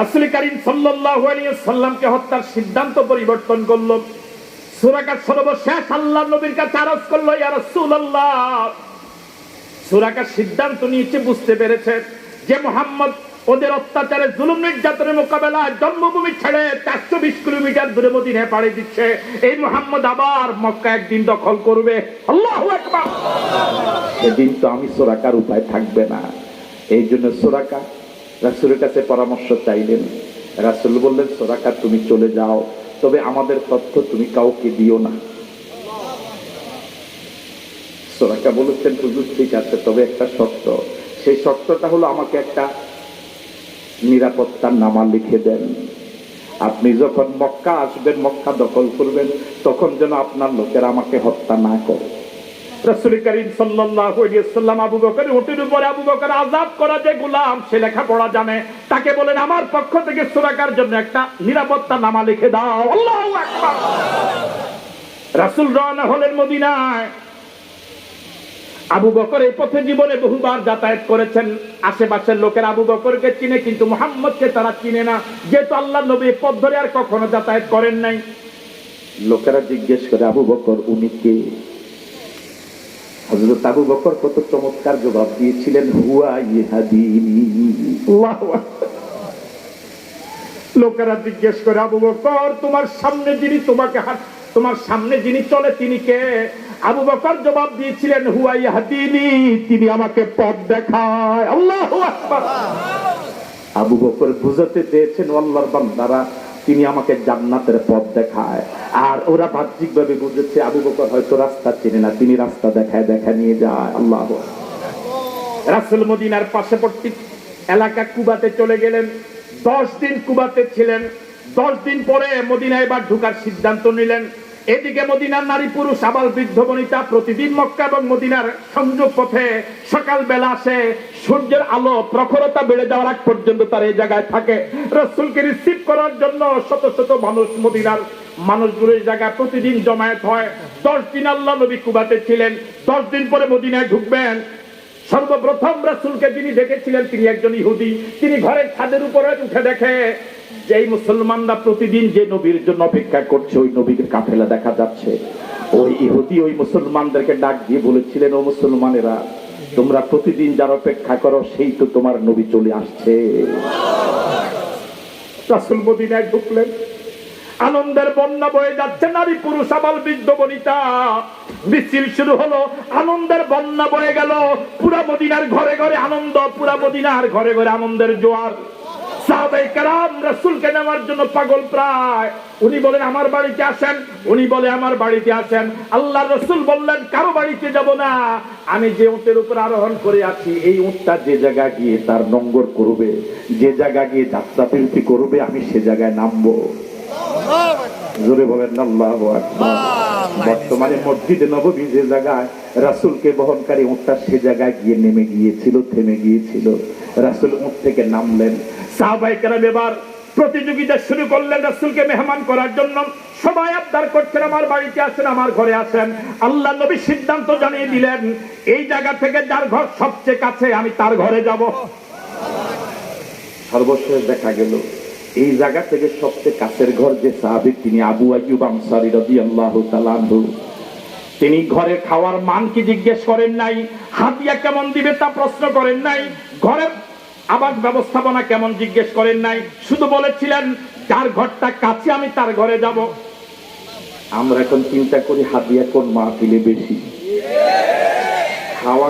[SPEAKER 1] রাসূল করিম সাল্লাল্লাহু আলাইহি ওয়াসাল্লামকে হত্যার সিদ্ধান্ত পরিবর্তন করলো। সুরাকা সর্বশেষ আল্লাহর নবীর কাছে আরজ করলো, ইয়া রাসূলুল্লাহ। সুরাকা সিদ্ধান্ত নিয়েছে, বুঝতে পেরেছে যে মুহাম্মদ ওদের অত্যাচারে জুলুম নির্যাতনের মোকাবেলায় জন্মভূমি ছেড়ে 420 কিলোমিটার দূরে মদিনায় পাড়ি দিচ্ছে। এই মুহাম্মদ আবার মক্কা একদিন দখল করবে। আল্লাহু আকবার। সেদিন তো আমি সুরাকার উপায় থাকবে না। এই জন্য সুরাকা রাসূলের কাছে পরামর্শ চাইলেন। রাসূল বললেন, সুরাকা তুমি চলে যাও, তবে আমাদের তথ্য তুমি কাউকে দিও না। সুরাকা বলেছেন, হুজুর ঠিক আছে, তবে একটা শর্ত। সেই শর্তটা হলো আমাকে একটা নিরাপত্তার নামা লিখে দেন। আপনি যখন মক্কা আসবেন, মক্কা দখল করবেন, তখন যেন আপনার লোকেরা আমাকে হত্যা না করে। রাসূল করিম সাল্লাল্লাহু আলাইহি ওয়াসাল্লাম আবু বকরের উটের উপরে, আবু বকর আযাদ করা যে গোলাম, সে লেখাপড়া জানে, তাকে বলেন আমার পক্ষ থেকে সুরাকার জন্য একটা নিরাপত্তা নামা লিখে দাও। আল্লাহু আকবার। রাসূল রওনা হলেন মদিনায়। আবু বকর এই পথে জীবনে বহুবার যাতায়াত করেছেন। আশেপাশের লোকের আবু বকরকে চিনে, কিন্তু মুহাম্মদকে তারা চিনে না, যেহেতু আল্লাহর নবী পথ ধরে আর কখনো যাতায়াত করেন নাই। লোকেরা জিজ্ঞেস করে, আবু বকর উনি কে? হযরত আবু বকর কত চমৎকার জবাব দিয়েছিলেন, হুয়া ইয়াহদিনি। আল্লাহু আকবার। লোকেরা জিজ্ঞেস করে, আবু বকর তোমার সামনে যিনি চলে তিনি কে? আবু বকর জবাব দিয়েছিলেন, হুয়া ইয়াহদিনি, তিনি আমাকে পথ দেখায়। আল্লাহু আকবার। আবু বকর বুঝাতে চেয়েছেন, আল্লাহর বান্দারা, তিনি আমাকে জান্নাতের পথ দেখায়। আর ওরা বাহ্যিকভাবে বুঝেছে আবু বকর হয়তো রাস্তা চেনে না, তিনি রাস্তা দেখায়, দেখা নিয়ে যায়। আল্লাহু আকবার। রাসূল মদিনার পার্শ্ববর্তী এলাকা কুবাতে চলে গেলেন। 10 দিন কুবাতে ছিলেন। 10 দিন পরে মদিনায় এবার ঢোকার সিদ্ধান্ত নিলেন। এদিকে মদিনার নারী পুরুষ আবাল বৃদ্ধ বনিতা প্রতিদিন মক্কা এবং মদিনার সংযোগ পথে সকাল বেলা আসে, সূর্যের আলো প্রখরতা বেড়ে যাওয়ার আগ পর্যন্ত তার এই জায়গায় থাকে। রাসূলকে রিসিভ করার জন্য শত শত মানুষ, মদিনার মানুষগুলো এই জায়গায় প্রতিদিন জমায়েত হয়। 10 দিন আল্লাহ নবী কুবাতে ছিলেন, 10 দিন পরে মদিনায় ঢুকবেন। সর্বপ্রথম রাসূলকে যিনি দেখেছিলেন তিনি একজন ইহুদি। তিনি ঘরের ছাদের উপরে উঠে দেখে যে এই মুসলমানরা প্রতিদিন যে নবীর জন্য অপেক্ষা করছে ওই নবীর কাফেলা দেখা যাচ্ছে। ওই ইহুদি ওই মুসলমানদেরকে ডাক দিয়ে বলেছিলেন, ও মুসলমানেরা, তোমরা প্রতিদিন যার অপেক্ষা করো সেই তো তোমার নবী চলে আসছে। রাসূল মদিনায় ঢুকলেন, আনন্দের বন্যা বয়ে যাচ্ছে, নারী পুরুষ আবাল বৃদ্ধ বনিতা, মিছিল শুরু হলো, আনন্দের বন্যা বয়ে গেল। পুরা মদিনার ঘরে ঘরে আনন্দ, পুরা মদিনার ঘরে ঘরে আনন্দের জোয়ার। সাহাবায়ে কেরাম রাসূলকে নেওয়ার জন্য পাগল প্রায়। উনি বলেন আমার বাড়িতে আসেন, উনি বলে আমার বাড়িতে আসেন। আল্লাহর রাসূল বললেন কারো বাড়িতে যাব না, আমি যে উটের উপর আরোহণ করে আছি এই উটটা যে জায়গা গিয়ে তার নোঙ্গর করবে, যে জায়গা গিয়ে যাত্রা বিরতি করবে, আমি সে জায়গায় নামবো। জোরে বলেন আল্লাহু আকবার। বর্তমানে মসজিদে নববী যে জায়গায় রাসূলকে বহনকারী উটটা সে জায়গায় গিয়ে নেমে গিয়েছিল, থেমে গিয়েছিল। রাসূল উট থেকে নামলেন। সাহাবায়ে কেরাম এবার প্রতিযোগিতা শুরু করলেন রাসূলকে মেহমান করার জন্য। সবাই আবদার করছেন আমার বাড়িতে আসেন, আমার ঘরে আসেন। আল্লাহ নবী সিদ্ধান্ত জানিয়ে দিলেন এই জায়গা থেকে যার ঘর সবচেয়ে কাছে আমি তার ঘরে যাব। সর্বশেষ দেখা গেল এই জায়গা থেকে সবচেয়ে কাছের ঘর যে সাহাবী তিনি আবু আইয়ুব আনসারী রাদিয়াল্লাহু তাআলা আনহু। তিনি ঘরের খাওয়ার মান কি জিজ্ঞেস করেন নাই, হাদিয়া কেমন দিবে তা প্রশ্ন করেন নাই, ঘরের আবাস ব্যবস্থাপনা কেমন জিজ্ঞেস করেন নাই, শুধু বলেছিলেন যার ঘরটা কাছে আমি তার ঘরে যাব। আমরা এখন চিন্তা করি হাদিয়া কোন মাহফিলে বেশি খাওয়া।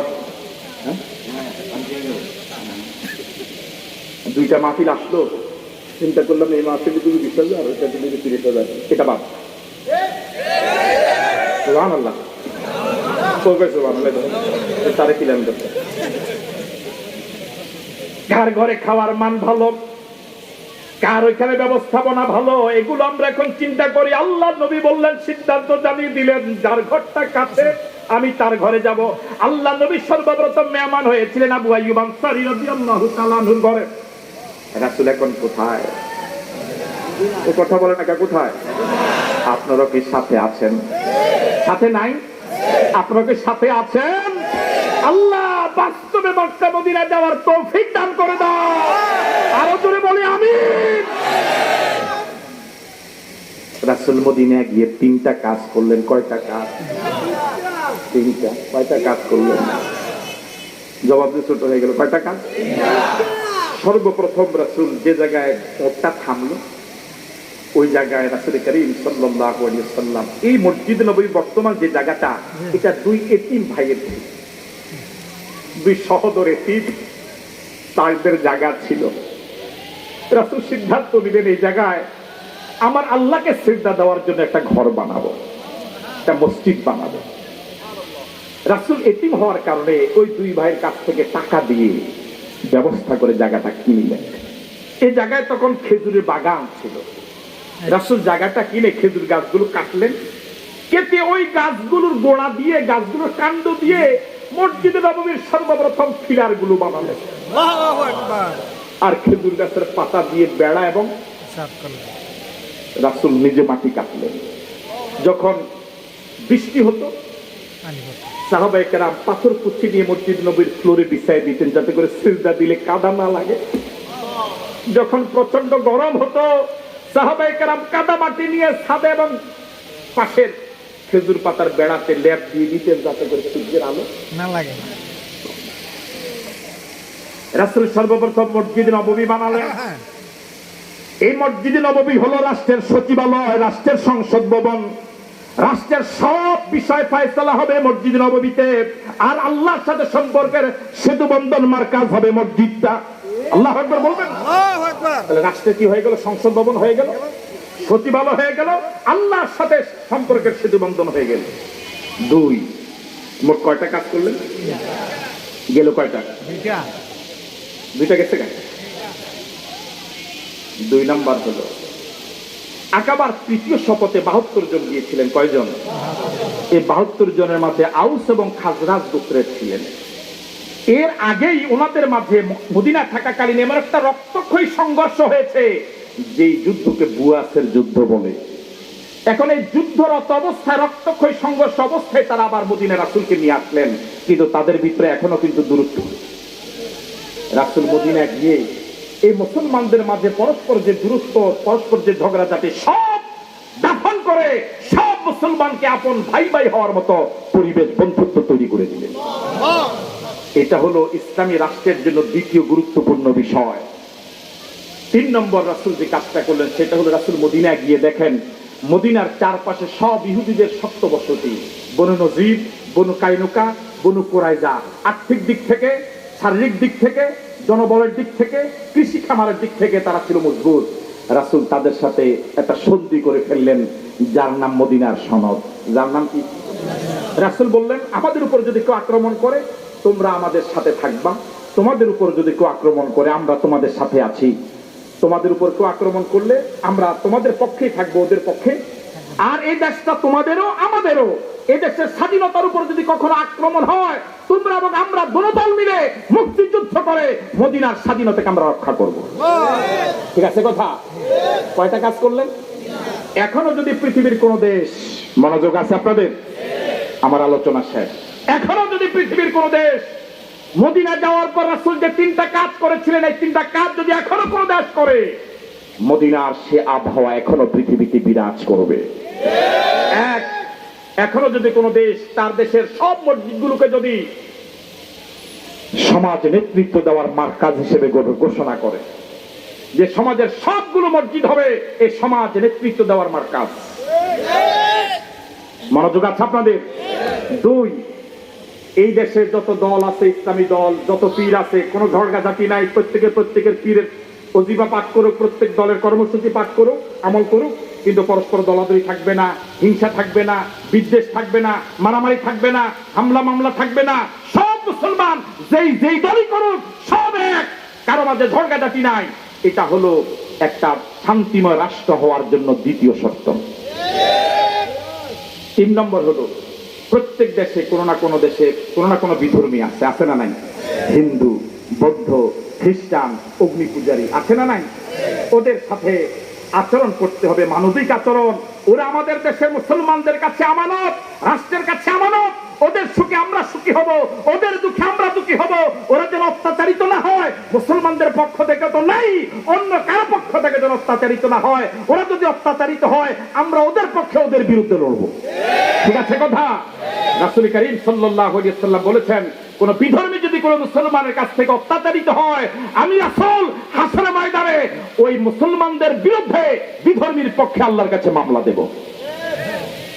[SPEAKER 1] দুইটা মাহফিল আসলো, চিন্তা করলাম এই মাহফিলে তুমি 20,000 আর ওইটা দিলে 30,000, এটা বাদ। সুবহানাল্লাহ, সুবহানাল্লাহ, তারে কিলোমিটার। কার ঘরে খাওয়ার মান ভালো, কার ওইখানে ব্যবস্থাপনা ভালো, এগুলো আমরা এখন চিন্তা করি। আল্লাহ নবী বললেন, সিদ্ধান্ত জানিয়ে দিলেন যার ঘরটা কাছে আমি তার ঘরে যাব। আল্লাহ নবী সর্বপ্রথম মেহমান হয়েছিলেন আবু আইয়ুব আনসারী রাদিয়াল্লাহু তাআলা আনহুর ঘরে। রাসূল এখন কোথায়? ও কথা বলে না, কোথায়? আপনারা কি সাথে আছেন? সাথে নাই? আপনারা কি সাথে আছেন? আল্লাহ বাস্তবে মক্কা মদিনা যাওয়ার তৌফিক দান করে দাও। আরো জোরে বলি আমিন। রাসূল মদিনায় গিয়ে 3টা কাজ করলেন। কয়টা কাজ? 3টা। কয়টা কাজ করলেন? জবাব দিয়ে ছোট হয়ে গেল। কয়টা কাজ? সর্বপ্রথম রাসূল যে জায়গায় ওটা থামলো ওই জায়গায় রাসূল করিম সাল্লাল্লাহু আলাইহি ওয়াসাল্লাম, এই মসজিদ নববী বর্তমান যে জায়গাটা, এটা 2 এতিম ভাইয়ের, 2 সহোদর এতিম তাদের জায়গা ছিল। রাসূল সিদ্ধান্ত নিলেন এই জায়গায় আমার আল্লাহকে সিজদা দেওয়ার জন্য একটা ঘর বানাবো, একটা মসজিদ বানাবো। রাসূল এতিম হওয়ার কারণে ওই 2 ভাইয়ের কাছ থেকে টাকা দিয়ে ব্যবস্থা করে জায়গাটা কিনলেন। এই জায়গায় তখন খেজুরের বাগান ছিল। রাসূল জায়গাটা কিনে খেজুর গাছগুলো কাটলেন, কেটে ওই গাছগুলোর গোড়া দিয়ে, গাছগুলোর কাণ্ড দিয়ে মসজিদে নববীর সর্বপ্রথম পিলার গুলো বানালেন। আল্লাহু আকবার। আর খেজুর গাছের পাতা দিয়ে বেড়া এবং রাসূল নিজে মাটি কাটলেন। যখন বৃষ্টি হতো সাহাবায়ে কেরাম পাথর কুচি নিয়ে মসজিদ নববীর ফ্লোরে বিছায় দিতেন যাতে করে সিজদা দিলে কাদা না লাগে। যখন প্রচন্ড গরম হতো সাহাবায়ে কেরাম কাদা মাটি নিয়ে ছাদে এবং পাশের খেজুর পাতার বেড়াতে লেপ দিয়ে দিতেন যাতে করে সূর্যের আলো না লাগে। রাসূল সর্বপ্রথম মসজিদ নববী বানালেন। এই মসজিদ নববী হলো রাষ্ট্রের সচিবালয়, রাষ্ট্রের সংসদ ভবন, রাষ্ট্রের সব বিষয় ফয়সালা হবে মসজিদ নববীতে। আর আল্লাহর সাথে সম্পর্কের সেতু বন্ধন মার্কাজ হবে মসজিদটা। আল্লাহু আকবার বলবেন। আল্লাহু আকবার। তাহলে রাষ্ট্রে কি হয়ে গেল? সংসদ ভবন হয়ে গেল, সচিবালয় হয়ে গেল, আল্লাহর সাথে সম্পর্কের সেতু বন্ধন হয়ে গেল। 2 মোট কয়টা কাজ করলেন? গেল কয়টা? 2টা গেছে কেন? 2 নাম্বার হলো আকাবার তৃতীয় শপথে 72 জন গিয়েছিলেন। কয়জন? এই 72 জনের মধ্যে আউস এবং খাজরাজ গোত্রের ছিলেন। এর আগেই ওনাদের মাঝে মদিনা থাকাকালীন এমন একটা রক্তক্ষয়ী সংঘর্ষ হয়েছে যে যুদ্ধকে বুয়াসের যুদ্ধ বলে। এখন এই যুদ্ধরত অবস্থায়, রক্তক্ষয়ী সংঘর্ষ অবস্থায় তারা আবার মদিনা রাসূলকে নিয়ে আসলেন, কিন্তু তাদের ভিতরে এখনো কিন্তু দূরত্ব। রাসূল মদিনা গিয়ে এই মুসলমানদের মাঝে পরস্পর যে দূরত্ব, পরস্পর যে ঝগড়াঝাটি সব দাফন করে সব মুসলমানকে আপন ভাই ভাই হওয়ার মতো পরিবেশ, বন্ধুত্ব তৈরি করে দিলেন। এটা হলো ইসলামী রাষ্ট্রের জন্য দ্বিতীয় গুরুত্বপূর্ণ বিষয়। 3 নম্বর রাসূল যে কাজটা করলেন সেটা হলো রাসূল মদিনা গিয়ে দেখেন মদিনার চারপাশে সব ইহুদিদের শক্ত বসতি, বনু নজির, বনু কাইনুকা, বনু কুরাইজা। আর্থিক দিক থেকে, শারীরিক দিক থেকে, জনবলের দিক থেকে, কৃষি খামারের দিক থেকে তারা ছিল মজবুত। রাসূল তাদের সাথে একটা সন্ধি করে ফেললেন যার নাম মদিনার সনদ। যার নাম কি? রাসূল বললেন আমাদের উপর যদি কেউ আক্রমণ করে তোমরা আমাদের সাথে থাকবা, তোমাদের উপর যদি কেউ আক্রমণ করে আমরা তোমাদের সাথে আছি। তোমাদের উপর কেউ আক্রমণ করলে আমরা তোমাদের পক্ষেই থাকবো, ওদের পক্ষে। আর এই দেশটা তোমাদেরও আমাদেরও। এই দেশের স্বাধীনতার উপর যদি কখনো আক্রমণ হয় তোমরা এবং আমরা দুটো দল মিলে মুক্তিযুদ্ধ করে মদিনার স্বাধীনতাকে আমরা রক্ষা করব। ঠিক আছে কথা? কয়টা কাজ করলেন? এখনো যদি পৃথিবীর কোন দেশ, মনোযোগ আছে আপনাদের? আমার আলোচনা শেষ। এখনো যদি পৃথিবীর কোন দেশ মদিনা যাওয়ার পর রাসূল যে 3টা কাজ করেছিলেন, এই 3টা কাজ যদি এখনো কোন দেশ করে, মদিনার সে আবহাওয়া এখনো পৃথিবীতে বিরাজ করবে। এক, এখনো যদি কোন দেশ তার দেশের সব মসজিদগুলোকে যদি সমাজ নেতৃত্ব দেওয়ার মার্কাজ হিসেবে ঘোষণা করে যে সমাজের সবগুলো মসজিদ হবে এই সমাজ নেতৃত্ব দেওয়ার মার্কাজ। মনোযোগ আছে আপনাদের? 2, এই দেশের যত দল আছে, ইসলামী দল, যত পীর আছে, কোনো ঝগড়াঝাটি নাই। প্রত্যেকের পীরের ওজিফা পাঠ করুক, প্রত্যেক দলের কর্মসূচি পাঠ করুক, আমল করুক, কিন্তু পরস্পর দলাদলি থাকবে না, হিংসা থাকবে না, বিদ্বেষ থাকবে না, মারামারি থাকবে না, হামলা মামলা থাকবে না। সব মুসলমান যেই দলই করুক সব এক, কারো মাঝে ঝগড়াঝাটি নাই। এটা হলো একটা শান্তিময় রাষ্ট্র হওয়ার জন্য দ্বিতীয় শর্ত। 3 নম্বর হলো প্রত্যেক দেশে কোনো না কোনো দেশে কোনো না কোনো বিধর্মী আছে, আছে না নাই? হিন্দু, বৌদ্ধ, খ্রিস্টান, অগ্নি পূজারী আছে না নাই? ওদের সাথে আচরণ করতে হবে মানবিক আচরণ। ওরা আমাদের দেশের মুসলমানদের কাছে আমানত, রাষ্ট্রের কাছে আমানত। ওদের সুখে আমরা সুখী হব, ওদের দুঃখে আমরা দুঃখী হব। ওরা যেন অত্যাচারিত না হয়, মুসলমানদের পক্ষ থেকে তো নাই, অন্য কারো পক্ষ থেকে যেন অত্যাচারিত না হয়। ওরা যদি অত্যাচারিত হয় আমরা ওদের পক্ষে ওদের বিরুদ্ধে লড়বো। ঠিক আছে কথা? রাসূল কারীম সাল্লাল্লাহু আলাইহি ওয়াসাল্লাম বলেছেন কোন বিধর্মী যদি কোন মুসলমানের কাছ থেকে অত্যাচারিত হয় আমি রাসূল হাসরের ময়দানে ওই মুসলমানদের বিরুদ্ধে বিধর্মীর পক্ষে আল্লাহর কাছে মামলা দেব।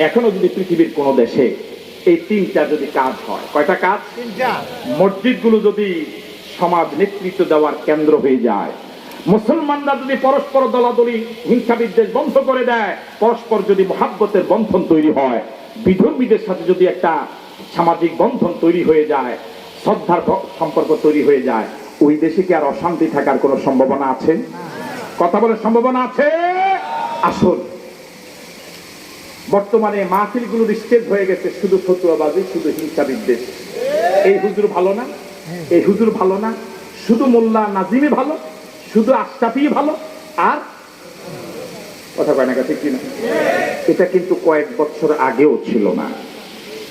[SPEAKER 1] এখনো যদি পৃথিবীর কোন দেশে এই 3টা যদি কাজ হয়, কয়টা কাজ? 3টা। মসজিদগুলো যদি সমাজ নেতৃত্ব দেওয়ার কেন্দ্র হয়ে যায়, মুসলমানরা যদি পরস্পর দলাদলি হিংসা বিদ্বেষ বন্ধ করে দেয়, পরস্পর যদি মহাব্বতের বন্ধন তৈরি হয়, বিধর্মীদের সাথে যদি একটা সামাজিক বন্ধন তৈরি হয়ে যায়, শ্রদ্ধার সম্পর্ক তৈরি হয়ে যায়, ওই দেশে কি আর অশান্তি থাকার কোনো সম্ভাবনা আছে? কথা বলে সম্ভাবনা আছে? আসুন, বর্তমানে মাহফিলগুলোর স্টেজ হয়ে গেছে শুধু ফতুয়াবাজি, শুধু হিংসা বিদ্বেষ। এই হুজুর ভালো না, এই হুজুর ভালো না, শুধু মোল্লা নাজিমি ভালো, শুধু আশরাফি ভালো, আর কথা কয় না, ঠিক কিনা? এটা কিন্তু কয়েক বছর আগেও ছিল না।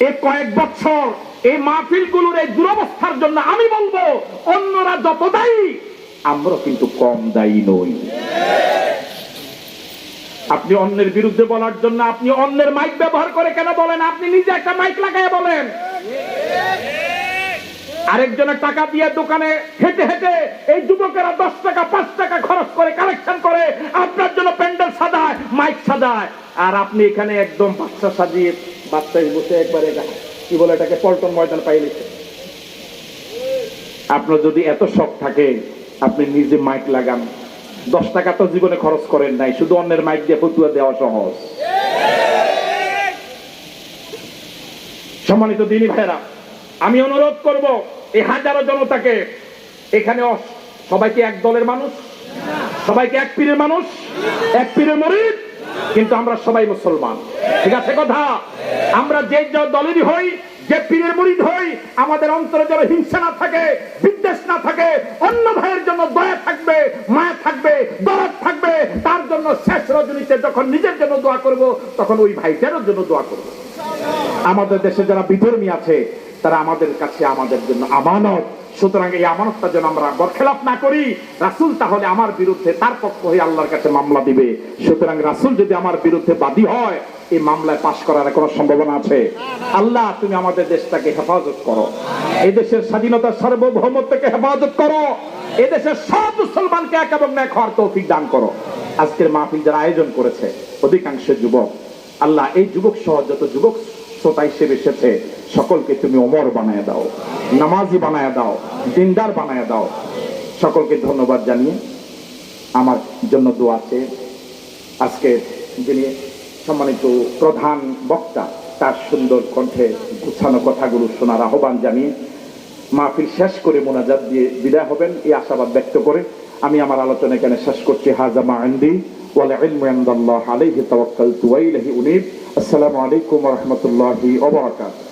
[SPEAKER 1] এই কয়েক বছর এই মাহফিলগুলোর এই দুরবস্থার জন্য আমি বলবো অন্যরা যত দায়ী আমরা কিন্তু কম দায়ী নই। আপনি অন্যের বিরুদ্ধে বলার জন্য আপনি অন্যের মাইক ব্যবহার করে কেন বলেন? আপনি নিজে একটা মাইক লাগায় বলেন। আরেকজনের টাকা দিয়ে দোকানে হেঁটে হেঁটে এই যুবকেরা 10 টাকা 5 টাকা খরচ করে কালেকশন করে আপনার জন্য প্যান্ডেল সাজায়, মাইক সাজায়, আর আপনি এখানে একদম বাচ্চা সাজিয়ে বাচ্চায় বসে একবারে কি বলে এটাকে পল্টন ময়দান পাইলেছেন। আপনার যদি এত শখ থাকে আপনি নিজে মাইক লাগান। 10 টাকা তো জীবনে খরচ করেন নাই, শুধু অন্যের মাইক দিয়ে ফতুয়া দেওয়া সহজ। সম্মানিত দিনী ভাইরা, আমি অনুরোধ করব এই হাজারো জনতাকে, এখানে সবাইকে এক দলের মানুষ, সবাইকে এক পীরের মানুষ, এক পীরের মুরিদ, কিন্তু আমরা সবাই মুসলমান, ঠিক আছে কথা? আমরা যে দলেরই হই, যে পীরের মুরিদ হই, আমাদের অন্তরে যেন হিংসা না থাকে, বিদ্বেষ না থাকে, অন্য ভাইয়ের জন্য দয়া থাকবে, মায়া থাকবে, দরদ থাকবে। তার জন্য শেষ রজনীতে যখন নিজের জন্য দোয়া করব, তখন ওই ভাইটার জন্য দোয়া করব। আমাদের দেশে যারা বিধর্মী আছে, তারা আমাদের কাছে আমাদের জন্য আমানত। সুতরাং এই আমানতটা যেন আমরা বরখেলাপ না করি। রাসূল তাহলে আমার বিরুদ্ধে তার পক্ষ হয়ে আল্লাহর কাছে মামলা দিবে। সুতরাং রাসূল যদি আমার বিরুদ্ধে বাদী হয়, এই মামলায় পাশ করার কোনো সম্ভাবনা আছে? আল্লাহ, তুমি আমাদের দেশটাকে হেফাজত করো, এই দেশের স্বাধীনতার সার্বভৌমত্বকে হেফাজত করো, এই দেশের সব মুসলমানকে এক এবং এক হওয়ার তৌফিক দান করো। আজকের মাহফিল যারা আয়োজন করেছে, অধিকাংশ যুবক, আল্লাহ এই যুবক সহ যত যুবক শ্রোতা হিসেবে এসেছে, সকলকে তুমি ওমর বানায় দাও, নামাজি বানায় দাও, দিনদার বানায় দাও। সকলকে ধন্যবাদ জানিয়ে আমার জন্য দোয়া আছে। আজকে যিনি সম্মানিত প্রধান বক্তা, তার সুন্দর কণ্ঠে গুছানো কথাগুলো শোনার আহ্বান জানিয়ে মাহফিল শেষ করে মোনাজাত দিয়ে বিদায় হবেন, এই আশাবাদ ব্যক্ত করে আমি আমার আলোচনা এখানে শেষ করছি। হাযা মা ইনদি ওয়াল ইলমু ইনদাল্লাহ আলাইহি তাওয়াক্কালতু ওয়া ইলাইহি উনীব। আসসালামু আলাইকুম ওয়া রাহমাতুল্লাহি ওয়া বারাকাতুহু।